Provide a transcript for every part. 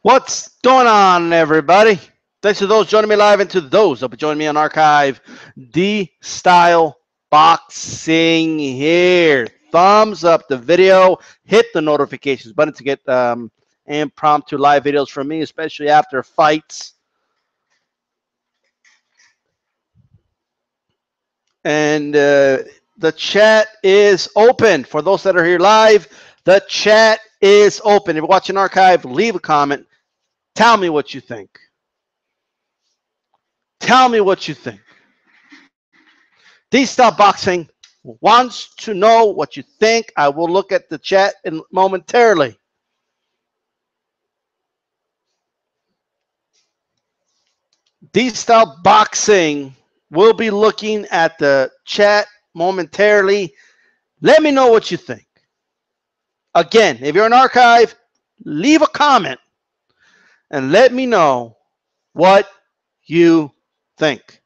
What's going on, everybody? Thanks to those joining me live and to those that will join me on archive. DStyleBoxing here. Thumbs up the video. Hit the notifications button to get impromptu live videos from me, especially after fights. And the chat is open. For those that are here live, the chat is open. If you're watching archive, leave a comment. Tell me what you think. Tell me what you think. DStyleBoxing wants to know what you think. I will look at the chat momentarily. DStyleBoxing will be looking at the chat momentarily. Let me know what you think. Again, if you're an archive, leave a comment and let me know what you think.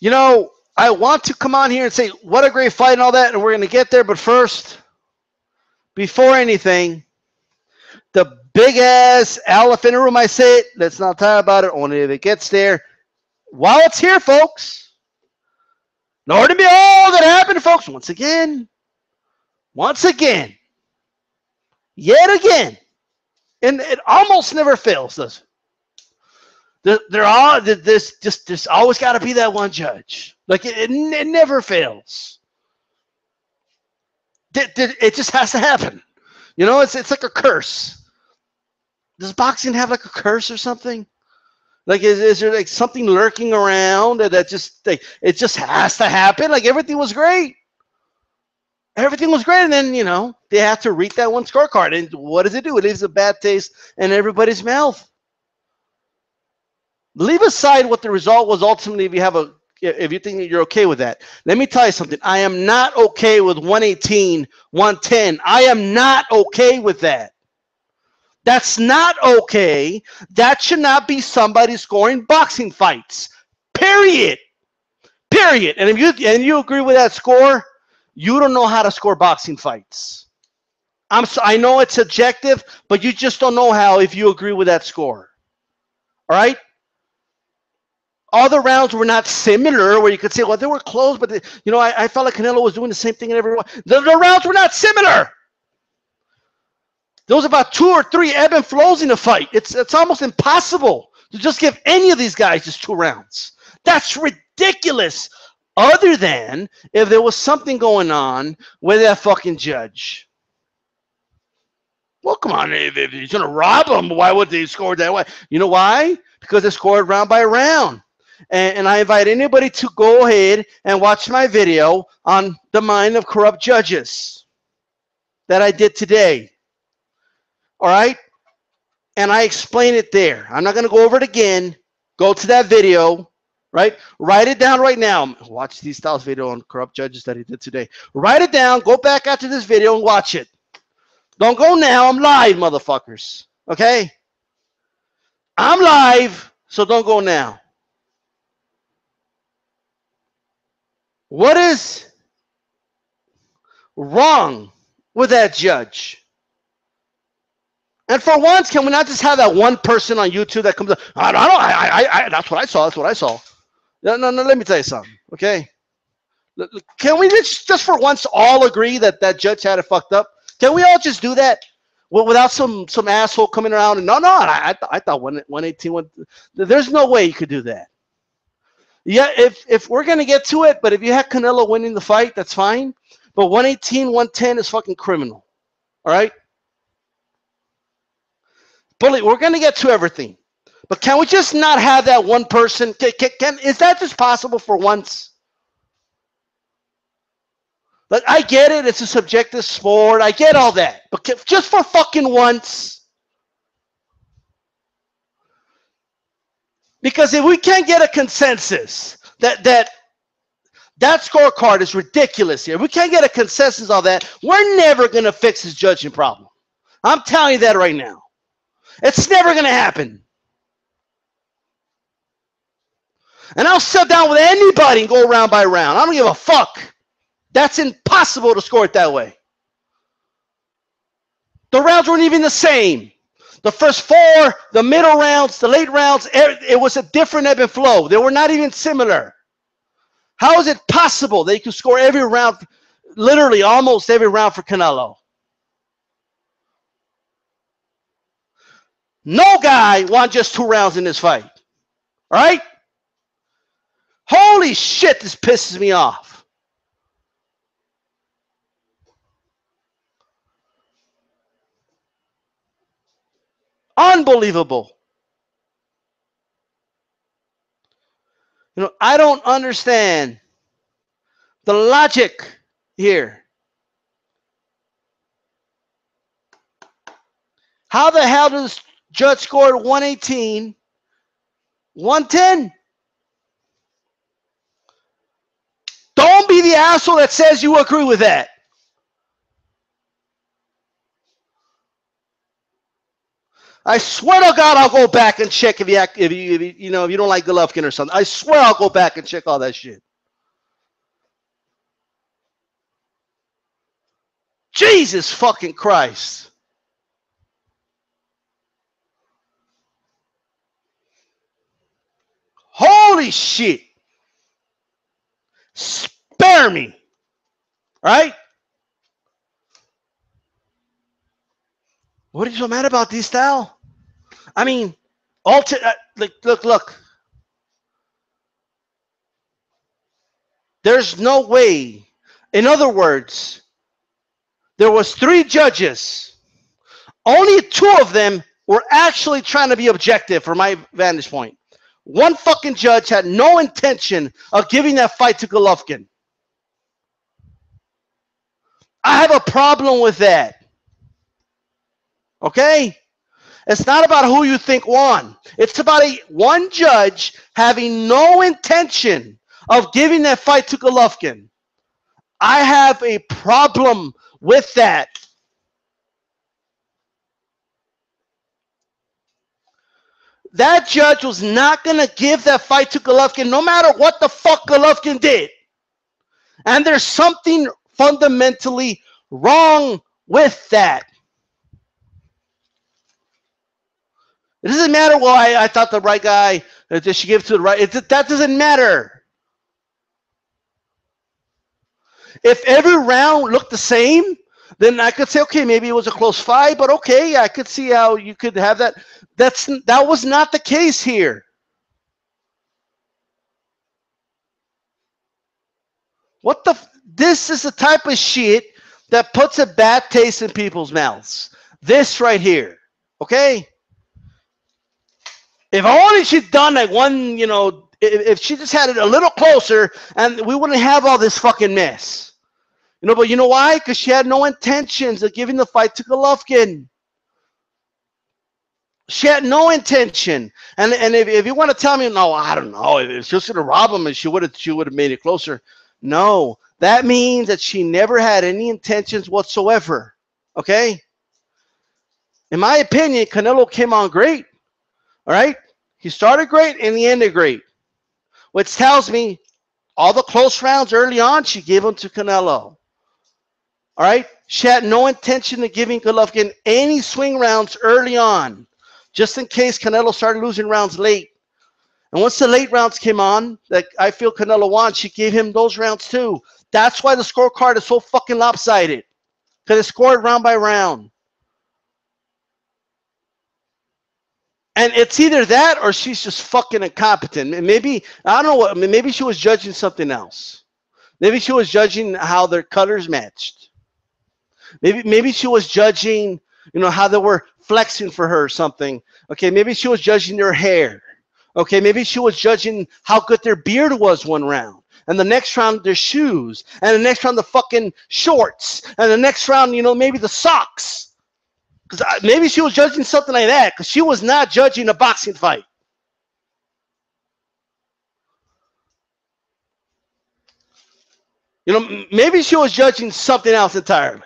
You know, I want to come on here and say what a great fight and all that, and we're going to get there. But first, before anything, the big-ass elephant in the room, I say it, let's not talk about it, only if it gets there. While it's here, folks, Lord and behold, that happened, folks, once again, yet again, and it almost never fails, does it? There's always got to be that one judge. Like it never fails. It just has to happen. You know, it's like a curse. Does boxing have like a curse or something? Like is there like something lurking around that just like it just has to happen? Like everything was great. Everything was great, and then you know they have to read that one scorecard, and what does it do? It leaves a bad taste in everybody's mouth. Leave aside what the result was ultimately if you think that you're okay with that. Let me tell you something. I am not okay with 118, 110. I am not okay with that. That's not okay. That should not be somebody scoring boxing fights. Period. Period. And if you agree with that score, you don't know how to score boxing fights. I know it's subjective, but you just don't know how if you agree with that score. All right? All the rounds were not similar where you could say, well, they were close, but I felt like Canelo was doing the same thing in every one. The rounds were not similar. There was about 2 or 3 ebb and flows in the fight. It's almost impossible to just give any of these guys just 2 rounds. That's ridiculous. Other than if there was something going on with that fucking judge. Well, come on, if he's going to rob them, why would they score that way? You know why? Because they scored round by round. And I invite anybody to go ahead and watch my video on the mind of corrupt judges that I did today. All right? And I explain it there. I'm not going to go over it again. Go to that video, right? Write it down right now. Watch DStyle's video on corrupt judges that he did today. Write it down. Go back after this video and watch it. Don't go now. I'm live, motherfuckers. Okay? I'm live, so don't go now. What is wrong with that judge? And for once, can we not just have that one person on YouTube that comes up? That's what I saw. That's what I saw. No. Let me tell you something. Okay. Can we just for once all agree that that judge had it fucked up? Can we all just do that? Well, without some asshole coming around and I thought 118. There's no way you could do that. Yeah, if we're gonna get to it, but if you had Canelo winning the fight, that's fine. But 118, 110 is fucking criminal. All right. Bully, we're gonna get to everything, but can we just not have that one person? Is that just possible for once? Like, I get it. It's a subjective sport. I get all that. But just for fucking once. Because if we can't get a consensus that scorecard is ridiculous here. If we can't get a consensus on that, we're never going to fix this judging problem. I'm telling you that right now. It's never going to happen. And I'll sit down with anybody and go round by round. I don't give a fuck. That's impossible to score it that way. The rounds weren't even the same. The first four, the middle rounds, the late rounds, it was a different ebb and flow. They were not even similar. How is it possible that you could score every round, literally almost every round for Canelo? No guy won just 2 rounds in this fight. All right? Holy shit, this pisses me off. Unbelievable. You know, I don't understand the logic here. How the hell does judge score 118, 110? Don't be the asshole that says you agree with that. I swear to God, I'll go back and check if you don't like Golovkin or something. I swear I'll go back and check all that shit. Jesus fucking Christ. Holy shit. Spare me. Right? What are you so mad about, DStyle? I mean, look. There's no way. In other words, there was 3 judges. Only 2 of them were actually trying to be objective from my vantage point. One fucking judge had no intention of giving that fight to Golovkin. I have a problem with that. Okay? It's not about who you think won. It's about one judge having no intention of giving that fight to Golovkin. I have a problem with that. That judge was not going to give that fight to Golovkin no matter what the fuck Golovkin did. And there's something fundamentally wrong with that. It doesn't matter, well, I thought the right guy, did she give it to the right? That doesn't matter. If every round looked the same, then I could say, okay, maybe it was a close fight, but okay, I could see how you could have that. That was not the case here. This is the type of shit that puts a bad taste in people's mouths. This right here, okay? If only she'd done like one, if she just had it a little closer, and we wouldn't have all this fucking mess. But you know why? Because she had no intentions of giving the fight to Golovkin. She had no intention. And if you want to tell me, no, I don't know, if she was going to rob him and she would have made it closer. No, that means that she never had any intentions whatsoever. Okay? In my opinion, Canelo came on great. All right? He started great and he ended great. Which tells me all the close rounds early on, she gave them to Canelo. All right? She had no intention of giving Golovkin any swing rounds early on, just in case Canelo started losing rounds late. And once the late rounds came on, that I feel Canelo won, she gave him those rounds too. That's why the scorecard is so fucking lopsided, because it's scored round by round. And it's either that or she's just fucking incompetent. Maybe, I don't know what, maybe she was judging something else. Maybe she was judging how their colors matched. Maybe she was judging, how they were flexing for her or something. Okay, maybe she was judging their hair. Okay, maybe she was judging how good their beard was one round. And the next round, their shoes. And the next round, the fucking shorts. And the next round, maybe the socks. Because maybe she was judging something like that, because she was not judging a boxing fight. Maybe she was judging something else entirely.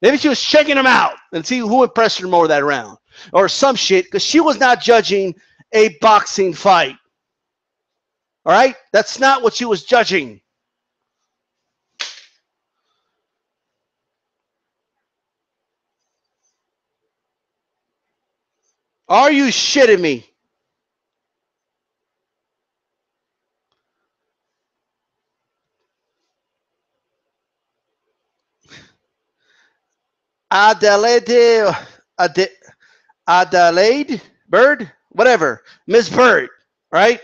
Maybe she was checking them out and see who impressed her more that round. Or some shit, because she was not judging a boxing fight. All right? That's not what she was judging. Are you shitting me? Adelaide Bird, whatever, Miss Bird, right?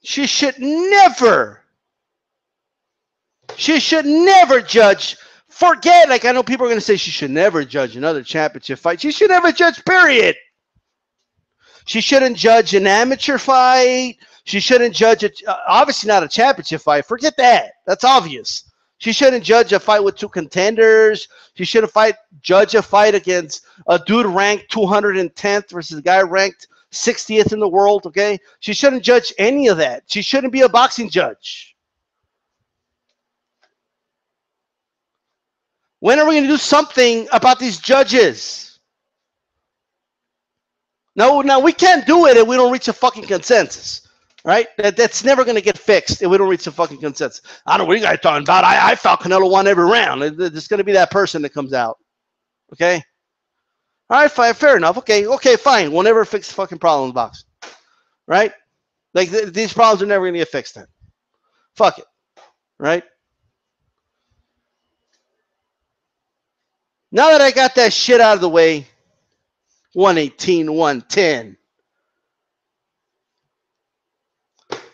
She should never judge. Forget, like, I know people are going to say she should never judge another championship fight. She should never judge, period. She shouldn't judge an amateur fight. She shouldn't judge, obviously not a championship fight. Forget that. That's obvious. She shouldn't judge a fight with two contenders. She shouldn't judge a fight against a dude ranked 210th versus a guy ranked 60th in the world, okay? She shouldn't judge any of that. She shouldn't be a boxing judge. When are we going to do something about these judges? No, we can't do it if we don't reach a fucking consensus, right? That's never going to get fixed if we don't reach a fucking consensus. I don't know what you guys are talking about. I felt Canelo won every round. There's going to be that person that comes out, okay? All right, fine, fair enough. Okay, fine. We'll never fix the fucking problem in boxing, right? Like, these problems are never going to get fixed then. Fuck it, right? Now that I got that shit out of the way, 118, 110.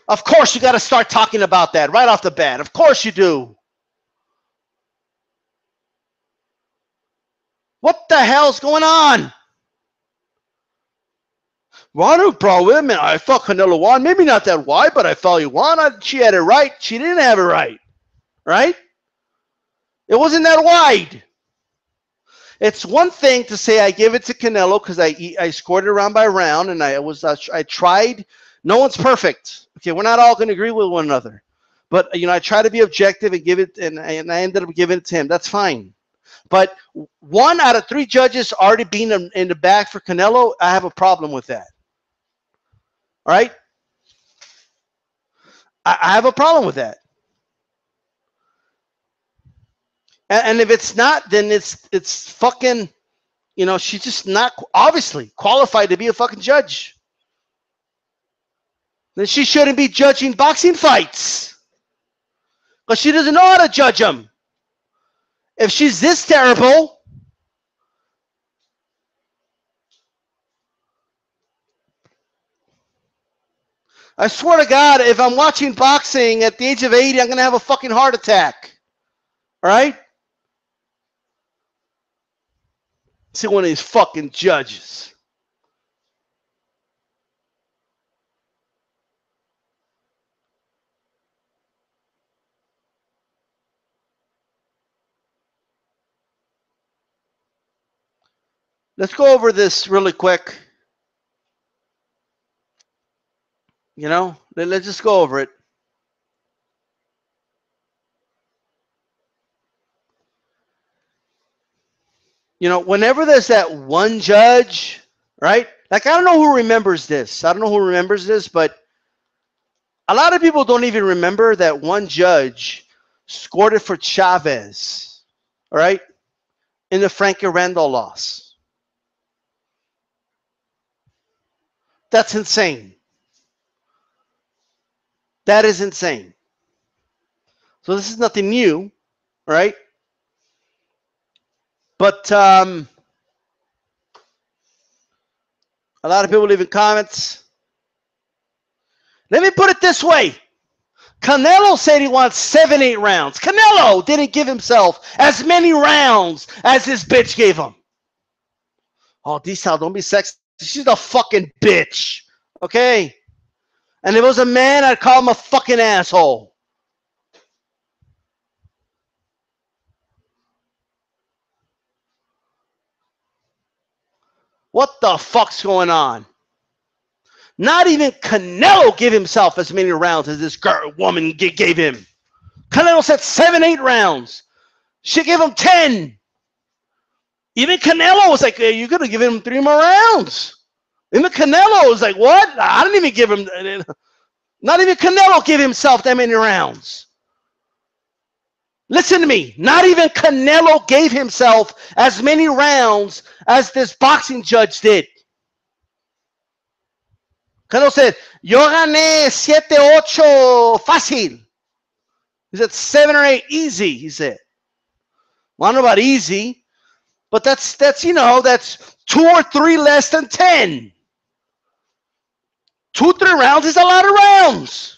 Of course, you got to start talking about that right off the bat. Of course you do. What the hell's going on? Well, bro, wait a minute. I thought Canelo won. Maybe not that wide, but I felt he won. She had it right. She didn't have it right. Right? It wasn't that wide. It's one thing to say I give it to Canelo because I scored it round by round and I tried. No one's perfect. Okay, we're not all going to agree with one another, but I try to be objective and give it, and I ended up giving it to him. That's fine. But 1 out of 3 judges already being in the bag for Canelo, I have a problem with that. All right, I have a problem with that. And if it's not, then it's fucking, she's just not obviously qualified to be a fucking judge. Then she shouldn't be judging boxing fights because she doesn't know how to judge them. If she's this terrible, I swear to God, if I'm watching boxing at the age of 80, I'm going to have a fucking heart attack. All right? See one of these fucking judges. Let's go over this really quick. Let's just go over it. Whenever there's that one judge, right? Like, I don't know who remembers this. But a lot of people don't even remember that one judge scored it for Chavez, all right, in the Frankie Randall loss. That's insane. That is insane. So this is nothing new, right? But a lot of people leaving comments. Let me put it this way. Canelo said he wants 7-8 rounds. Canelo didn't give himself as many rounds as this bitch gave him. Oh, DStyle, don't be sexy. She's a fucking bitch. Okay? And if it was a man, I'd call him a fucking asshole. What the fuck's going on? Not even Canelo gave himself as many rounds as this woman gave him. Canelo said 7-8 rounds. She gave him 10. Even Canelo was like, hey, you're going to give him 3 more rounds. Even Canelo was like, what? I didn't even give him. Not even Canelo gave himself that many rounds. Listen to me. Not even Canelo gave himself as many rounds as this boxing judge did. Canelo said, yo gané 7-8 fácil. He said 7 or 8 easy, he said. Well, I don't know about easy, but that's 2 or 3 less than 10. 2, 3 rounds is a lot of rounds.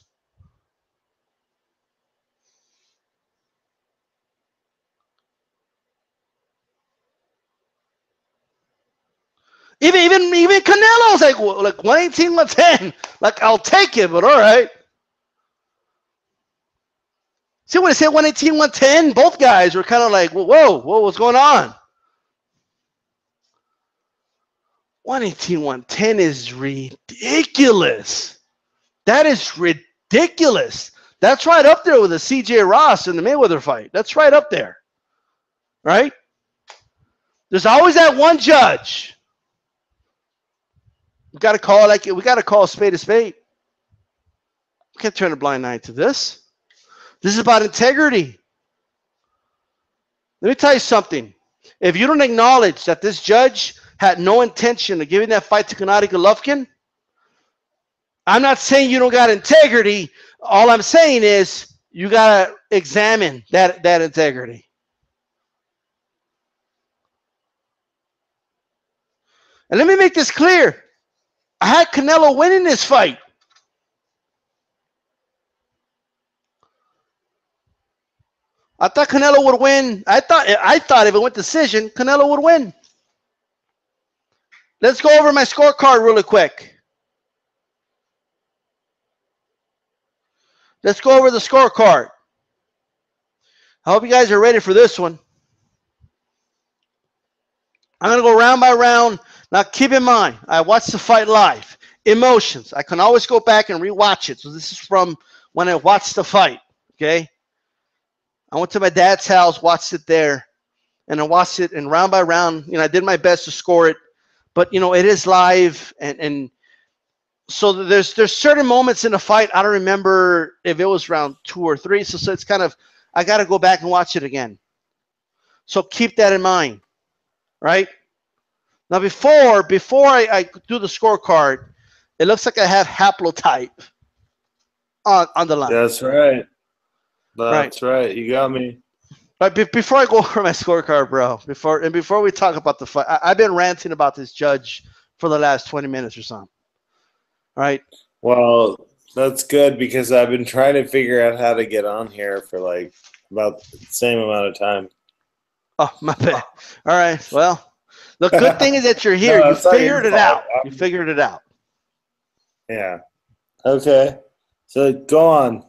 Even Canelo's like 118, 110. Like, I'll take it, but all right. See, when I said 118, 110, both guys were kind of like, whoa, what's going on? 118, 110 is ridiculous. That is ridiculous. That's right up there with the CJ Ross and the Mayweather fight. That's right up there. Right? There's always that one judge. We got to call it like we got to call a spade a spade. We can't turn a blind eye to this. This is about integrity. Let me tell you something. If you don't acknowledge that this judge had no intention of giving that fight to Gennady Golovkin, I'm not saying you don't got integrity. All I'm saying is you got to examine that integrity. And let me make this clear. I had Canelo winning this fight. I thought Canelo would win. I thought if it went decision, Canelo would win. Let's go over my scorecard really quick. Let's go over the scorecard. I hope you guys are ready for this one. I'm going to go round by round. Now, keep in mind, I watched the fight live. Emotions. I can always go back and rewatch it. So this is from when I watched the fight, okay? I went to my dad's house, watched it there, and I watched it, and round by round, I did my best to score it. But, it is live, and so there's certain moments in the fight. I don't remember if it was round 2 or 3, so it's kind of, I got to go back and watch it again. So keep that in mind, right? Now, before I do the scorecard, it looks like I have haplotype on the line. That's right. That's right. You got me. Right, before I go over my scorecard, bro, before we talk about the fight, I've been ranting about this judge for the last 20 minutes or something. All right? Well, that's good because I've been trying to figure out how to get on here for like about the same amount of time. Oh, my bad. All right. Well, the good thing is that you're here. No, you figured it out. You figured it out. Yeah. Okay. So go on.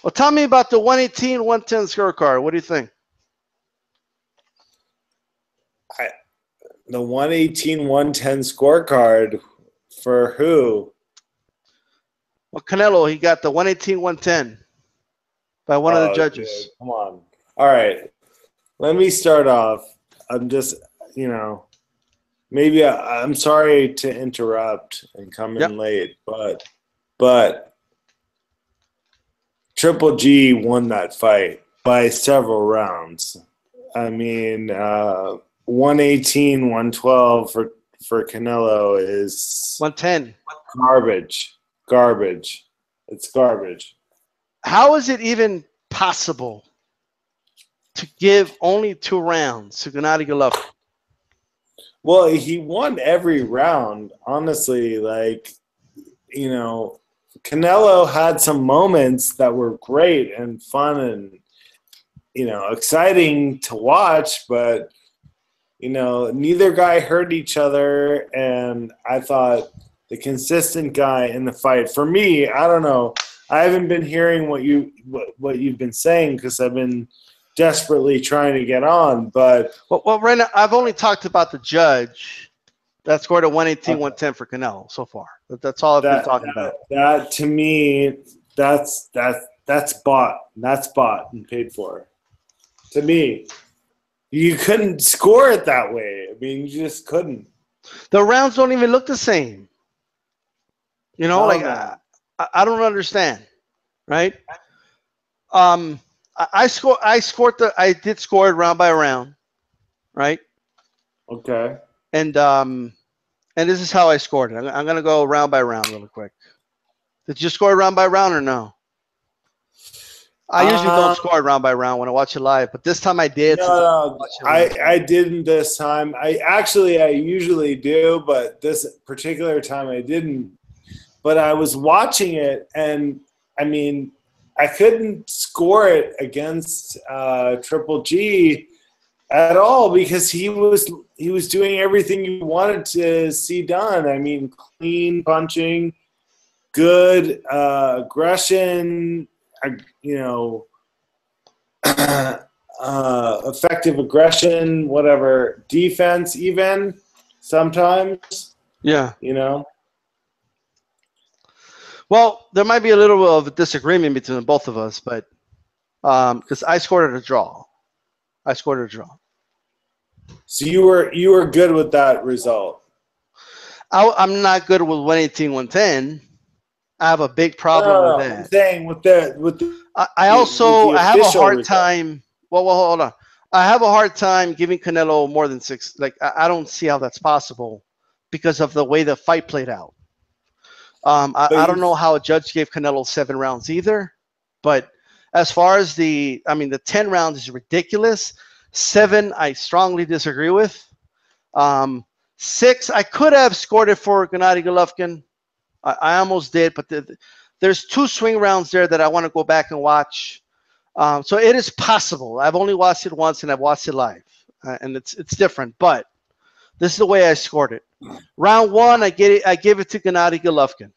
Well, tell me about the 118, 110 scorecard. What do you think? The 118, 110 scorecard for who? Well, Canelo, he got the 118, 110 by one of the judges. Dude, come on. All right. Let me start off. I'm just, maybe I'm sorry to interrupt and come in late, but Triple G won that fight by several rounds. I mean, 118, 112 for Canelo is 110. Garbage. It's garbage. How is it even possible to give only 2 rounds to Gennady Golovkin? Well, he won every round. Honestly, Canelo had some moments that were great and fun and, exciting to watch, but, neither guy hurt each other. And I thought the consistent guy in the fight, for me, I don't know. I haven't been hearing what you've been saying because I've been desperately trying to get on, but well, right now I've only talked about the judge that scored a 118, 110 for Canelo so far. That's all I've been talking about. That to me, that's bought. That's bought and paid for. To me, you couldn't score it that way. I mean, you just couldn't. The rounds don't even look the same. I don't understand, right? I did score it round by round, right? Okay. And this is how I scored it. I'm gonna go round by round really quick. Did you score it round by round or no? I usually don't score it round by round when I watch it live, but this time I did. No, I didn't this time. I usually do, but this particular time I didn't. But I was watching it, and I mean, I couldn't score it against Triple G at all because he was doing everything you wanted to see done. I mean, clean punching, good aggression, you know, effective aggression, whatever, defense even sometimes. Yeah. You know. Well, there might be a little of a disagreement between both of us, but because I scored it a draw. I scored it a draw. So you were good with that result. I'm not good with 118, 110. I have a big problem with that. I'm saying with the I have a hard result. time. Well, hold on. I have a hard time giving Canelo more than 6. Like I don't see how that's possible because of the way the fight played out. I don't know how a judge gave Canelo 7 rounds either, but as far as the 10 rounds is ridiculous. 7, I strongly disagree with. 6, I could have scored it for Gennady Golovkin. I almost did, but there's 2 swing rounds there that I want to go back and watch. So it is possible. I've only watched it once, and I've watched it live, and it's different. But this is the way I scored it. Round 1, I give it to Gennady Golovkin,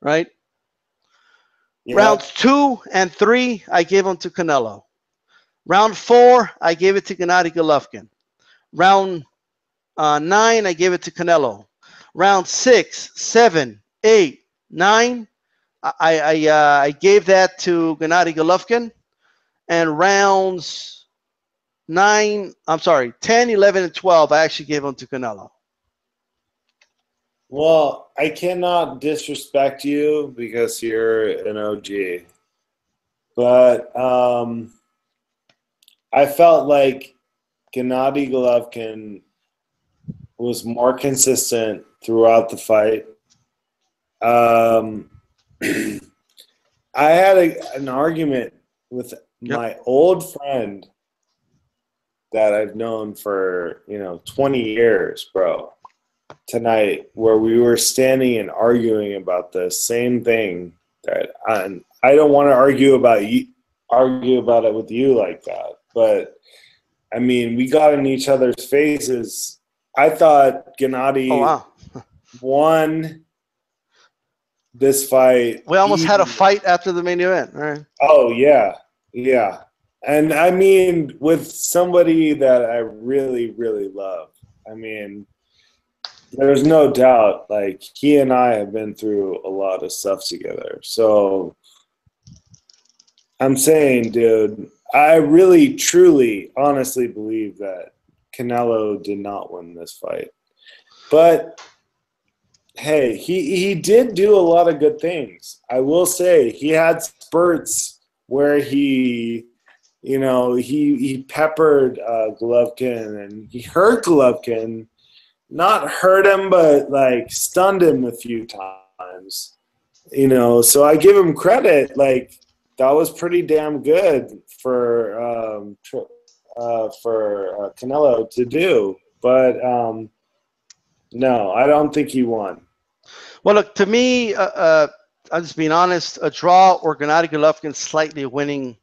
right? Yeah. Rounds 2 and 3, I gave them to Canelo. Round 4, I gave it to Gennady Golovkin. Round 9, I gave it to Canelo. Round 6, 7, 8, 9, I gave that to Gennady Golovkin. And rounds 10, 11, and 12, I actually gave them to Canelo. Well, I cannot disrespect you because you're an OG. But I felt like Gennady Golovkin was more consistent throughout the fight. I had an argument with my old friend that I've known for 20 years, bro, tonight, where we were standing and arguing about the same thing. That I don't want to argue about it with you like that, but I mean, we got in each other's faces. I thought Gennady won this fight. We almost had a fight after the main event, right? Oh, yeah. Yeah. And I mean, with somebody that I really, really love. I mean, there's no doubt, like, he and I have been through a lot of stuff together. So I'm saying, dude, I really, truly, honestly believe that Canelo did not win this fight. But hey, he did do a lot of good things. I will say he had spurts where he peppered Golovkin, and he hurt Golovkin. Not hurt him, but like stunned him a few times. So I give him credit. Like, that was pretty damn good for Canelo to do. But no, I don't think he won. Well, look, to me, I'm just being honest, a draw or Gennady Golovkin slightly winning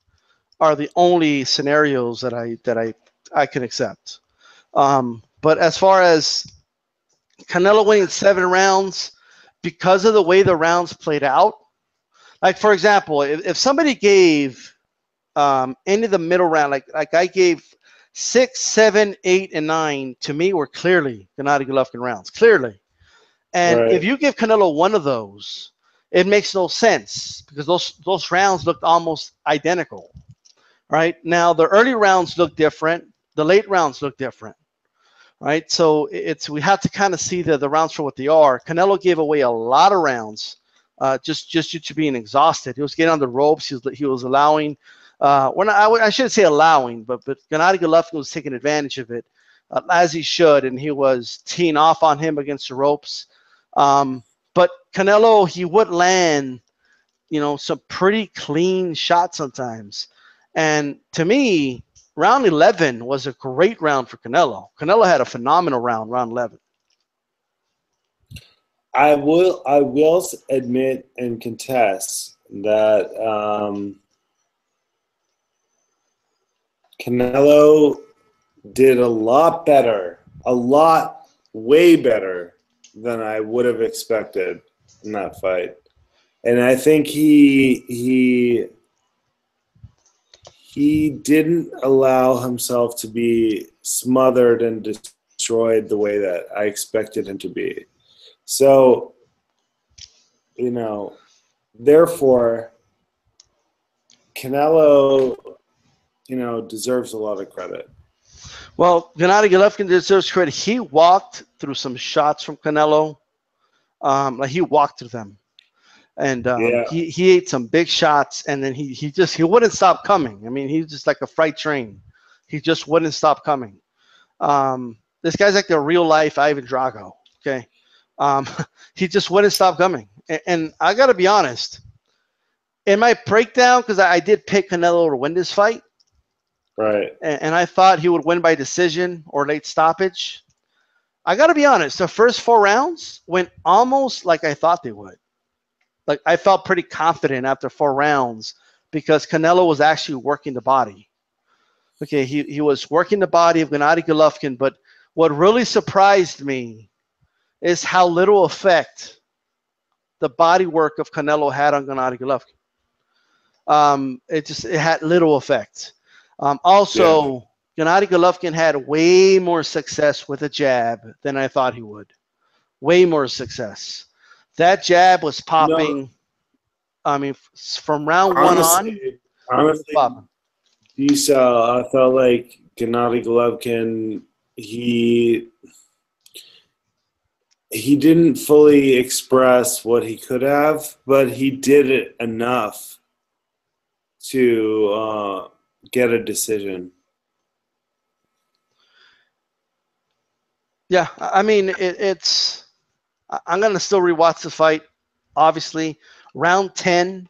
are the only scenarios that I can accept. But as far as Canelo winning 7 rounds, because of the way the rounds played out, like, for example, if somebody gave any of the middle round, like I gave 6, 7, 8, and 9, to me were clearly Gennady Golovkin rounds, clearly. And if you give Canelo one of those, it makes no sense because those rounds looked almost identical, right? Now, the early rounds look different. The late rounds look different, right? So we have to kind of see the rounds for what they are. Canelo gave away a lot of rounds just due to being exhausted. He was getting on the ropes. He was allowing, I shouldn't say allowing, but Gennady Golovkin was taking advantage of it, as he should, and he was teeing off on him against the ropes. But Canelo, he would land, some pretty clean shots sometimes. And to me, round 11 was a great round for Canelo. Canelo had a phenomenal round 11. I will admit and contest that Canelo did a lot better, way better than I would have expected in that fight. And I think he didn't allow himself to be smothered and destroyed the way that I expected him to be. So, therefore, Canelo, deserves a lot of credit. Well, Gennady Golovkin deserves credit. He walked through some shots from Canelo. Like he walked through them. And he ate some big shots, and then he wouldn't stop coming. I mean, he's just like a freight train. He just wouldn't stop coming. This guy's like the real life Ivan Drago. Okay, he just wouldn't stop coming. And I got to be honest, in my breakdown, because I did pick Canelo to win this fight, right? And I thought he would win by decision or late stoppage. I got to be honest, the first 4 rounds went almost like I thought they would. Like I felt pretty confident after 4 rounds because Canelo was actually working the body. Okay, he was working the body of Gennady Golovkin, but what really surprised me is how little effect the body work of Canelo had on Gennady Golovkin. It had little effect. Gennady Golovkin had way more success with a jab than I thought he would. Way more success. That jab was popping. No. I mean, from round one on. Honestly, you saw. I felt like Gennady Golovkin. He didn't fully express what he could have, but he did it enough to get a decision. Yeah, I mean, it's. I'm going to still rewatch the fight, obviously. Round 10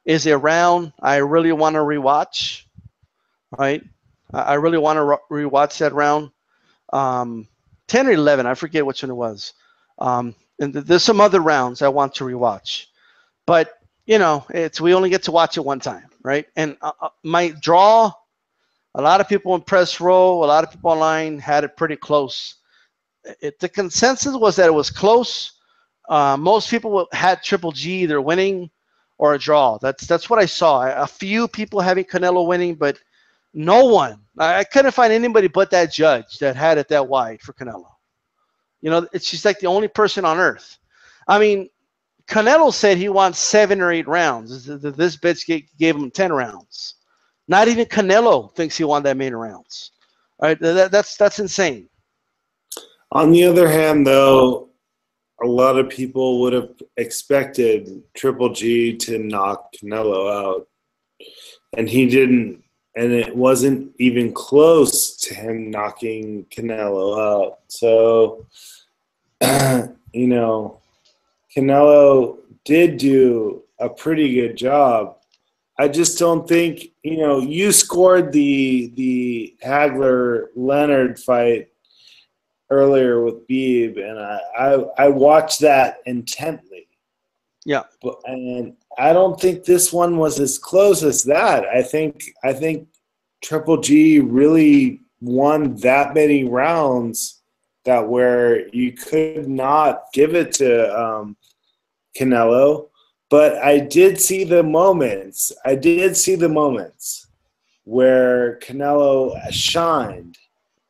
is a round I really want to rewatch, right? I really want to rewatch that round. 10 or 11, I forget which one it was. And there's some other rounds I want to rewatch. But, we only get to watch it one time, right? And my draw, a lot of people in press row, a lot of people online had it pretty close. The consensus was that it was close. Most people had Triple G either winning or a draw. That's what I saw. A few people having Canelo winning, but no one. I couldn't find anybody but that judge that had it that wide for Canelo. She's like the only person on earth. I mean, Canelo said he wants 7 or 8 rounds. This bitch gave him 10 rounds. Not even Canelo thinks he won that many rounds. All right, that's insane. On the other hand, though, a lot of people would have expected Triple G to knock Canelo out. And he didn't. And it wasn't even close to him knocking Canelo out. So, Canelo did do a pretty good job. I just don't think, you scored the Hagler-Leonard fight earlier with Beeb, and I watched that intently. Yeah. And I don't think this one was as close as that. I think Triple G really won that many rounds that where you could not give it to Canelo. But I did see the moments. Where Canelo shined.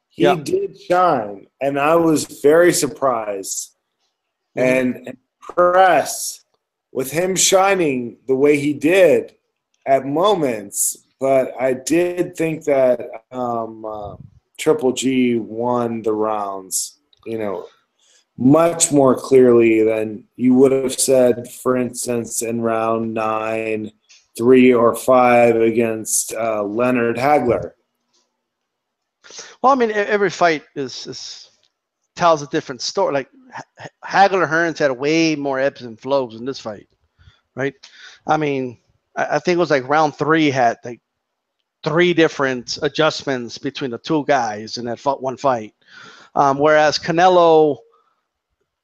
He did shine, and I was very surprised and impressed with him shining the way he did at moments. But I did think that Triple G won the rounds, much more clearly than you would have said, for instance, in round 9, 3 or 5 against Leonard Hagler. Well, I mean, every fight tells a different story. Like Hagler Hearns had way more ebbs and flows in this fight, right? I mean, I think it was like round 3 had like 3 different adjustments between the 2 guys in that one fight, whereas Canelo,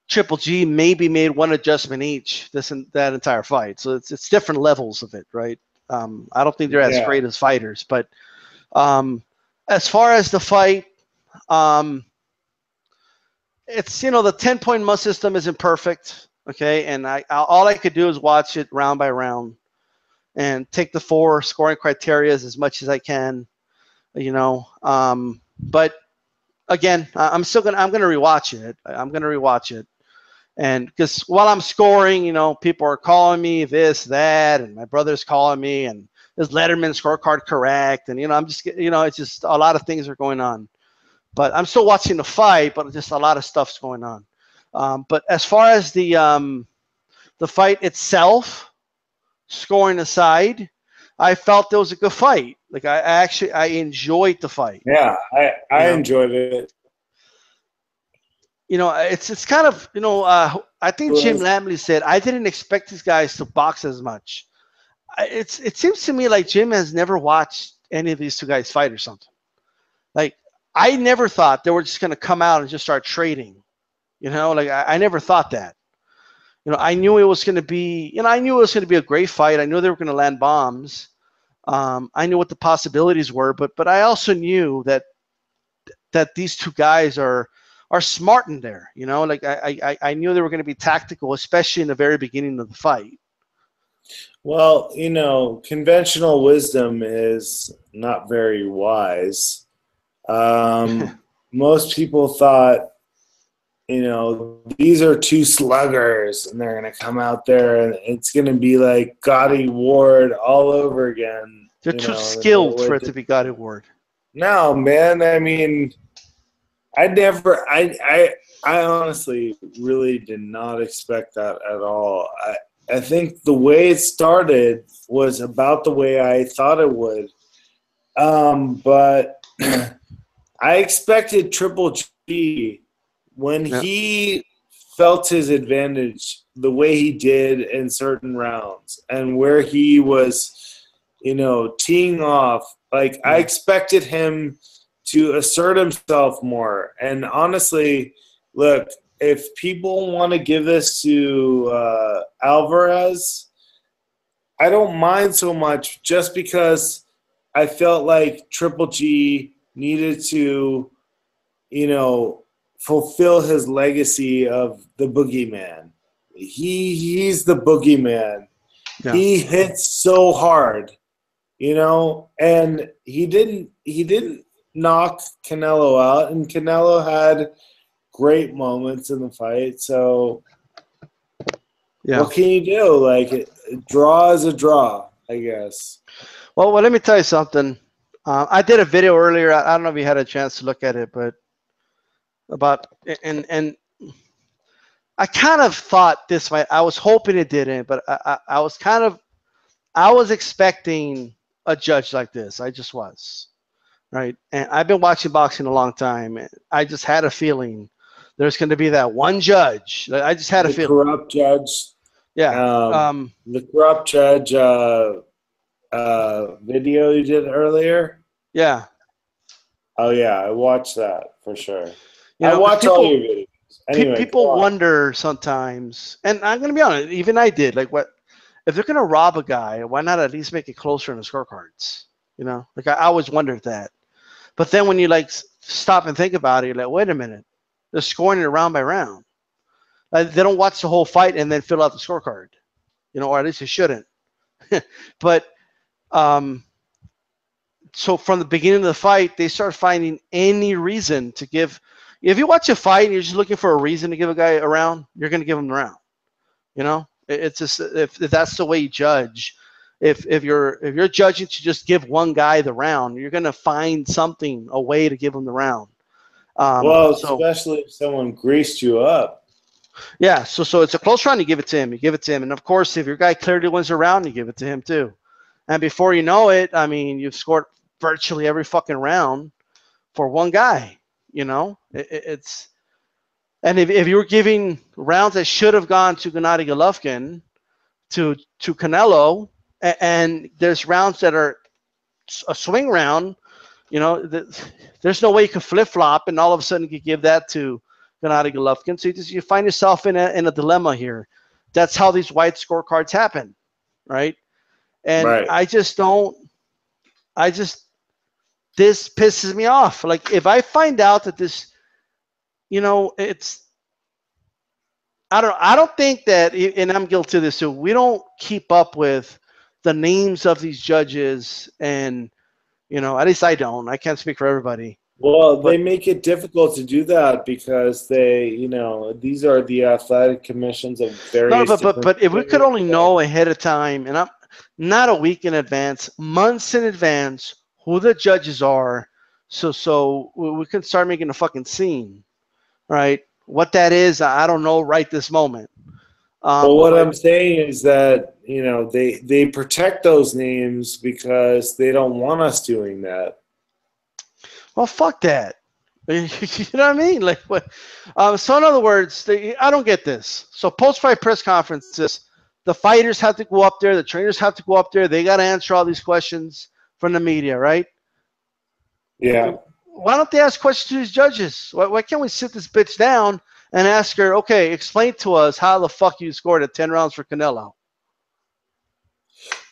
Triple G maybe made 1 adjustment each that entire fight. So it's different levels of it, right? I don't think they're as great as fighters, but as far as the fight, it's, the 10-point must system isn't perfect, okay? And all I could do is watch it round by round and take the 4 scoring criteria as much as I can, But again, I'm gonna rewatch it. I'm gonna rewatch it. And because while I'm scoring, people are calling me this, that, and my brother's calling me, and is Letterman scorecard correct? And, I'm just, it's just a lot of things are going on. But I'm still watching the fight, but just a lot of stuff's going on. But as far as the fight itself, scoring aside, I felt it was a good fight. Like I enjoyed the fight. Yeah, I enjoyed it. It's kind of, I think Jim Lamley said, I didn't expect these guys to box as much. It seems to me like Jim has never watched any of these 2 guys fight or something. Like, I never thought they were just going to come out and just start trading. Like I never thought that. I knew it was going to be, I knew it was going to be a great fight. I knew they were going to land bombs. I knew what the possibilities were, but I also knew that these 2 guys are smart in there. Like I knew they were going to be tactical, especially in the very beginning of the fight. Well, conventional wisdom is not very wise. Most people thought, these are 2 sluggers, and they're going to come out there, and it's going to be like Gotti Ward all over again. They're too skilled for it to be Gotti Ward. No, man. I mean, I honestly really did not expect that at all. I think the way it started was about the way I thought it would. But I expected Triple G, when he felt his advantage the way he did in certain rounds and where he was, teeing off. Like, I expected him to assert himself more. And honestly, look, if people want to give this to Alvarez, I don't mind so much, just because I felt like Triple G needed to, fulfill his legacy of the boogeyman. He's the boogeyman. Yeah. He hits so hard, and he didn't knock Canelo out, and Canelo had great moments in the fight. So what can you do? Like, a draw is a draw, I guess. Well, let me tell you something. I did a video earlier. I don't know if you had a chance to look at it, but and I kind of thought this might. I was hoping it didn't, but I was expecting a judge like this. I just was, right? And I've been watching boxing a long time. And I just had a feeling there's going to be that one judge. I just had a feeling. The corrupt judge. Yeah. The corrupt judge video you did earlier. Yeah. Oh yeah, I watched that for sure. I watch all your videos. Anyway, people wonder sometimes, and I'm going to be honest, even I did, like, what if they're going to rob a guy, why not at least make it closer in the scorecards? Like, I always wondered that. But then when you stop and think about it, you're like, wait a minute, they're scoring it round by round. Like, they don't watch the whole fight and then fill out the scorecard, or at least they shouldn't. But so from the beginning of the fight, they start finding any reason to give. If you watch a fight and you're just looking for a reason to give a guy a round, you're going to give him the round. It's just, if that's the way you judge. If you're judging to just give one guy the round, you're going to find a way to give him the round. Especially if someone greased you up. Yeah, so it's a close round. You give it to him. You give it to him, and of course, if your guy clearly wins a round, you give it to him too. And before you know it, I mean, you've scored virtually every fucking round for one guy. You know, it's and if you were giving rounds that should have gone to Gennady Golovkin to Canelo, and there's rounds that are a swing round, you know, there's no way you can flip flop and all of a sudden you give that to Gennady Golovkin. So you find yourself in a dilemma here. That's how these white scorecards happen, right? And Right. this pisses me off. Like if I find out that this, you know, I don't think that, and I'm guilty of this too, we don't keep up with the names of these judges, and you know, at least I don't. I can't speak for everybody. Well, But they make it difficult to do that because they, you know, these are the athletic commissions of various. no, but if we could only know ahead of time, and I'm not a week in advance, months in advance, who the judges are, so we can start making a fucking scene, right? What that is, I don't know right this moment. Well, what I'm saying is that, you know, they protect those names because they don't want us doing that. Well, fuck that. You know what I mean? Like what? So in other words, I don't get this. So post-fight press conferences, the fighters have to go up there, the trainers have to go up there. They got to answer all these questions from the media, right? Yeah. Why don't they ask questions to these judges? Why can't we sit this bitch down and ask her, okay, explain to us how the fuck you scored at 10 rounds for Canelo?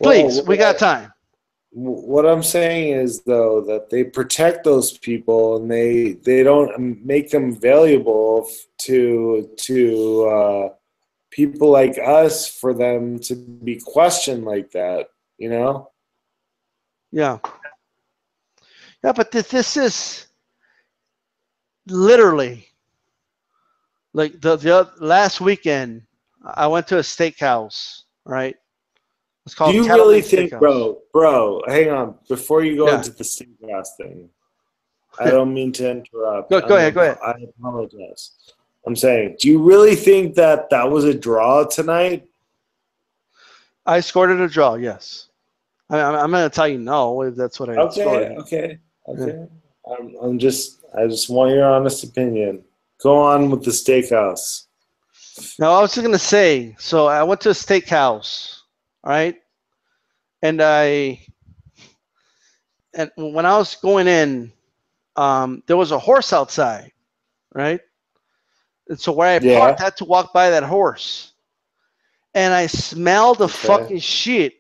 Please, Well, we got time. What I'm saying is, though, that they protect those people and they don't make them valuable to people like us for them to be questioned like that, you know? Yeah. Yeah, but this is literally like the last weekend, I went to a steakhouse, right? It's Do called you really Cattleman think, Steakhouse. bro, hang on, before you go Yeah. into the steakhouse thing, I don't mean to interrupt. Go ahead. I apologize. I'm saying, do you really think that was a draw tonight? I scored it a draw, yes. I'm going to tell you no if that's what I scored. Okay. Yeah. I just want your honest opinion. Go on with the steakhouse. Now, I was just going to say, so I went to a steakhouse, right? And when I was going in, there was a horse outside, right? And so where I parked, I had to walk by that horse. And I smelled the fucking shit.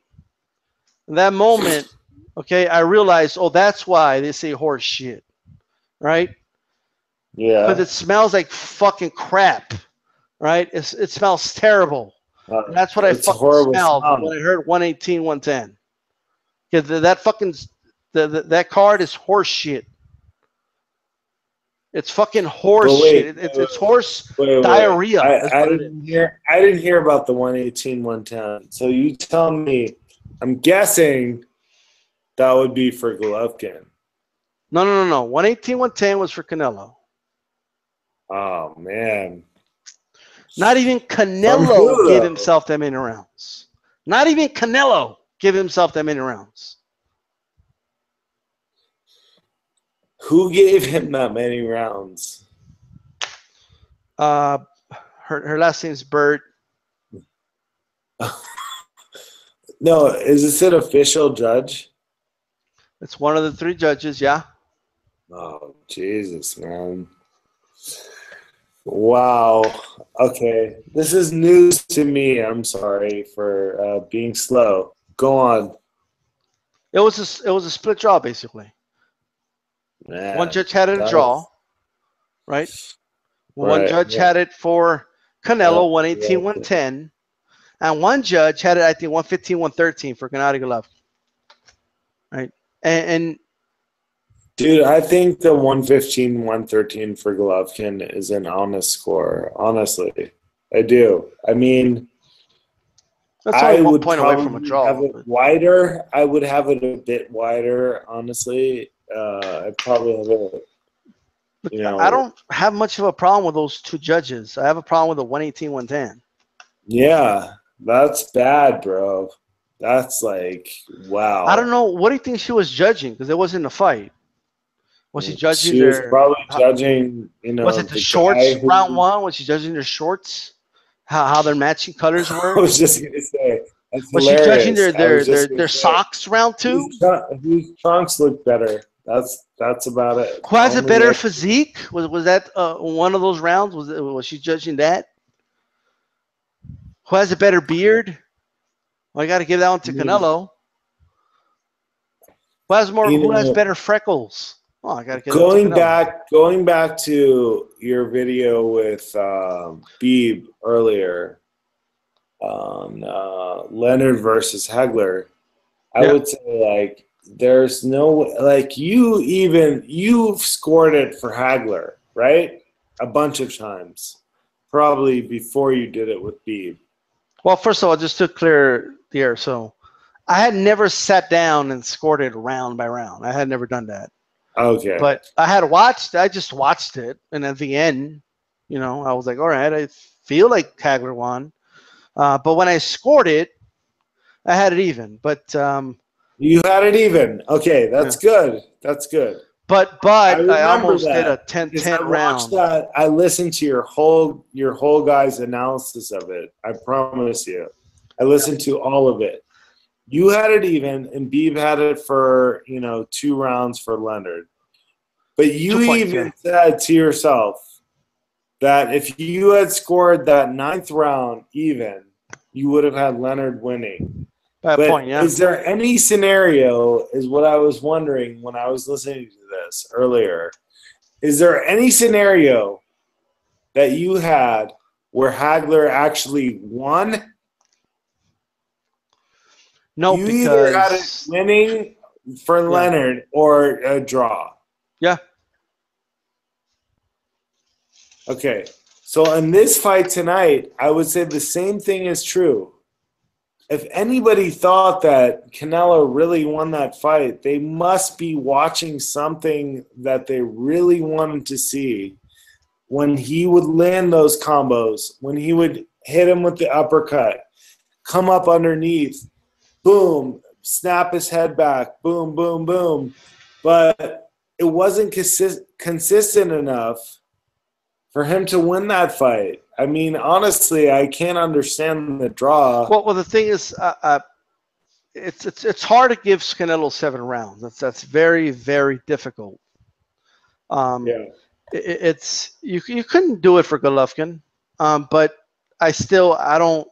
In that moment, okay, I realized, oh, that's why they say horse shit, right? Yeah. Because it smells like fucking crap, right? It smells terrible. And that's what I fucking smelled when I heard 118, 110. Because that fucking that card is horse shit. It's fucking horse shit. It's horse diarrhea. I didn't hear about the 118, 110. So you tell me. I'm guessing that would be for Golovkin. No. 118, 110 was for Canelo. Oh man. Not even Canelo gave himself that many rounds. Not even Canelo gave himself that many rounds. Who gave him that many rounds? Her last name's Bird. No, is this an official judge? It's one of the three judges, yeah. Oh, Jesus, man. Wow. Okay. This is news to me. I'm sorry for being slow. Go on. It was a split draw, basically. Man, one judge had it a draw, right? One judge had it for Canelo, 118, 110. And one judge had it, I think, 115, 113 for Gennady Golovkin. Right? And dude, I think the 115, 113 for Golovkin is an honest score. Honestly, I do. I mean, that's only 1 point away from a draw. Have it wider. I would have it a bit wider, honestly. I'd probably have it Look, You I know, don't have much of a problem with those two judges. I have a problem with the 118, 110. yeah, that's bad, bro. That's like, I don't wow. know. What do you think she was judging? Because it wasn't a fight. Was she judging She was their? probably judging, Was it the the guy shorts who round one? Was she judging their shorts? How their matching colors I were? was just gonna say that's Was she judging hilarious. I was just gonna their say socks round two? whose trunks look better. That's about it. Who has a Only better way. physique? Was that one of those rounds? Was she judging that? Who has a better beard? Well, I got to give that one I to mean, Canelo. Who has more? you Who has know, better freckles? Oh, I got to give that to Canelo. going back to your video with Beeb earlier on Leonard versus Hagler, I Yeah. would say like there's no like you've scored it for Hagler, right? A bunch of times, probably before you did it with Beeb. Well, first of all, just to clear the air, so I had never sat down and scored it round by round. I had never done that. Okay. But I just watched it. And at the end, I was like, all right, I feel like Hagler won. But when I scored it, I had it even. But You had it even. Okay, yeah. that's good. That's good. But I I remember almost did a that because 10-10 I watched round. that. I listened to your whole guy's analysis of it. I promise you. I listened to all of it. You had it even, and Beeb had it for 2 rounds for Leonard. But you 2 points, yeah. even said to yourself that if you had scored that ninth round even, you would have had Leonard winning. By a But point, yeah. is there any scenario, is what I was wondering when I was listening to this earlier, is there any scenario that you had where Hagler actually won? No, You either had it because winning for yeah. Leonard or a draw. Yeah. Okay. So in this fight tonight, I would say the same thing is true. If anybody thought that Canelo really won that fight, they must be watching something that they really wanted to see when he would land those combos, when he would hit him with the uppercut, come up underneath, boom, snap his head back, boom, boom, boom. But it wasn't consistent enough for him to win that fight. I mean, honestly, I can't understand the draw. Well, the thing is, it's hard to give Canelo 7 rounds. That's very, very difficult. Yeah. It's you couldn't do it for Golovkin, but I don't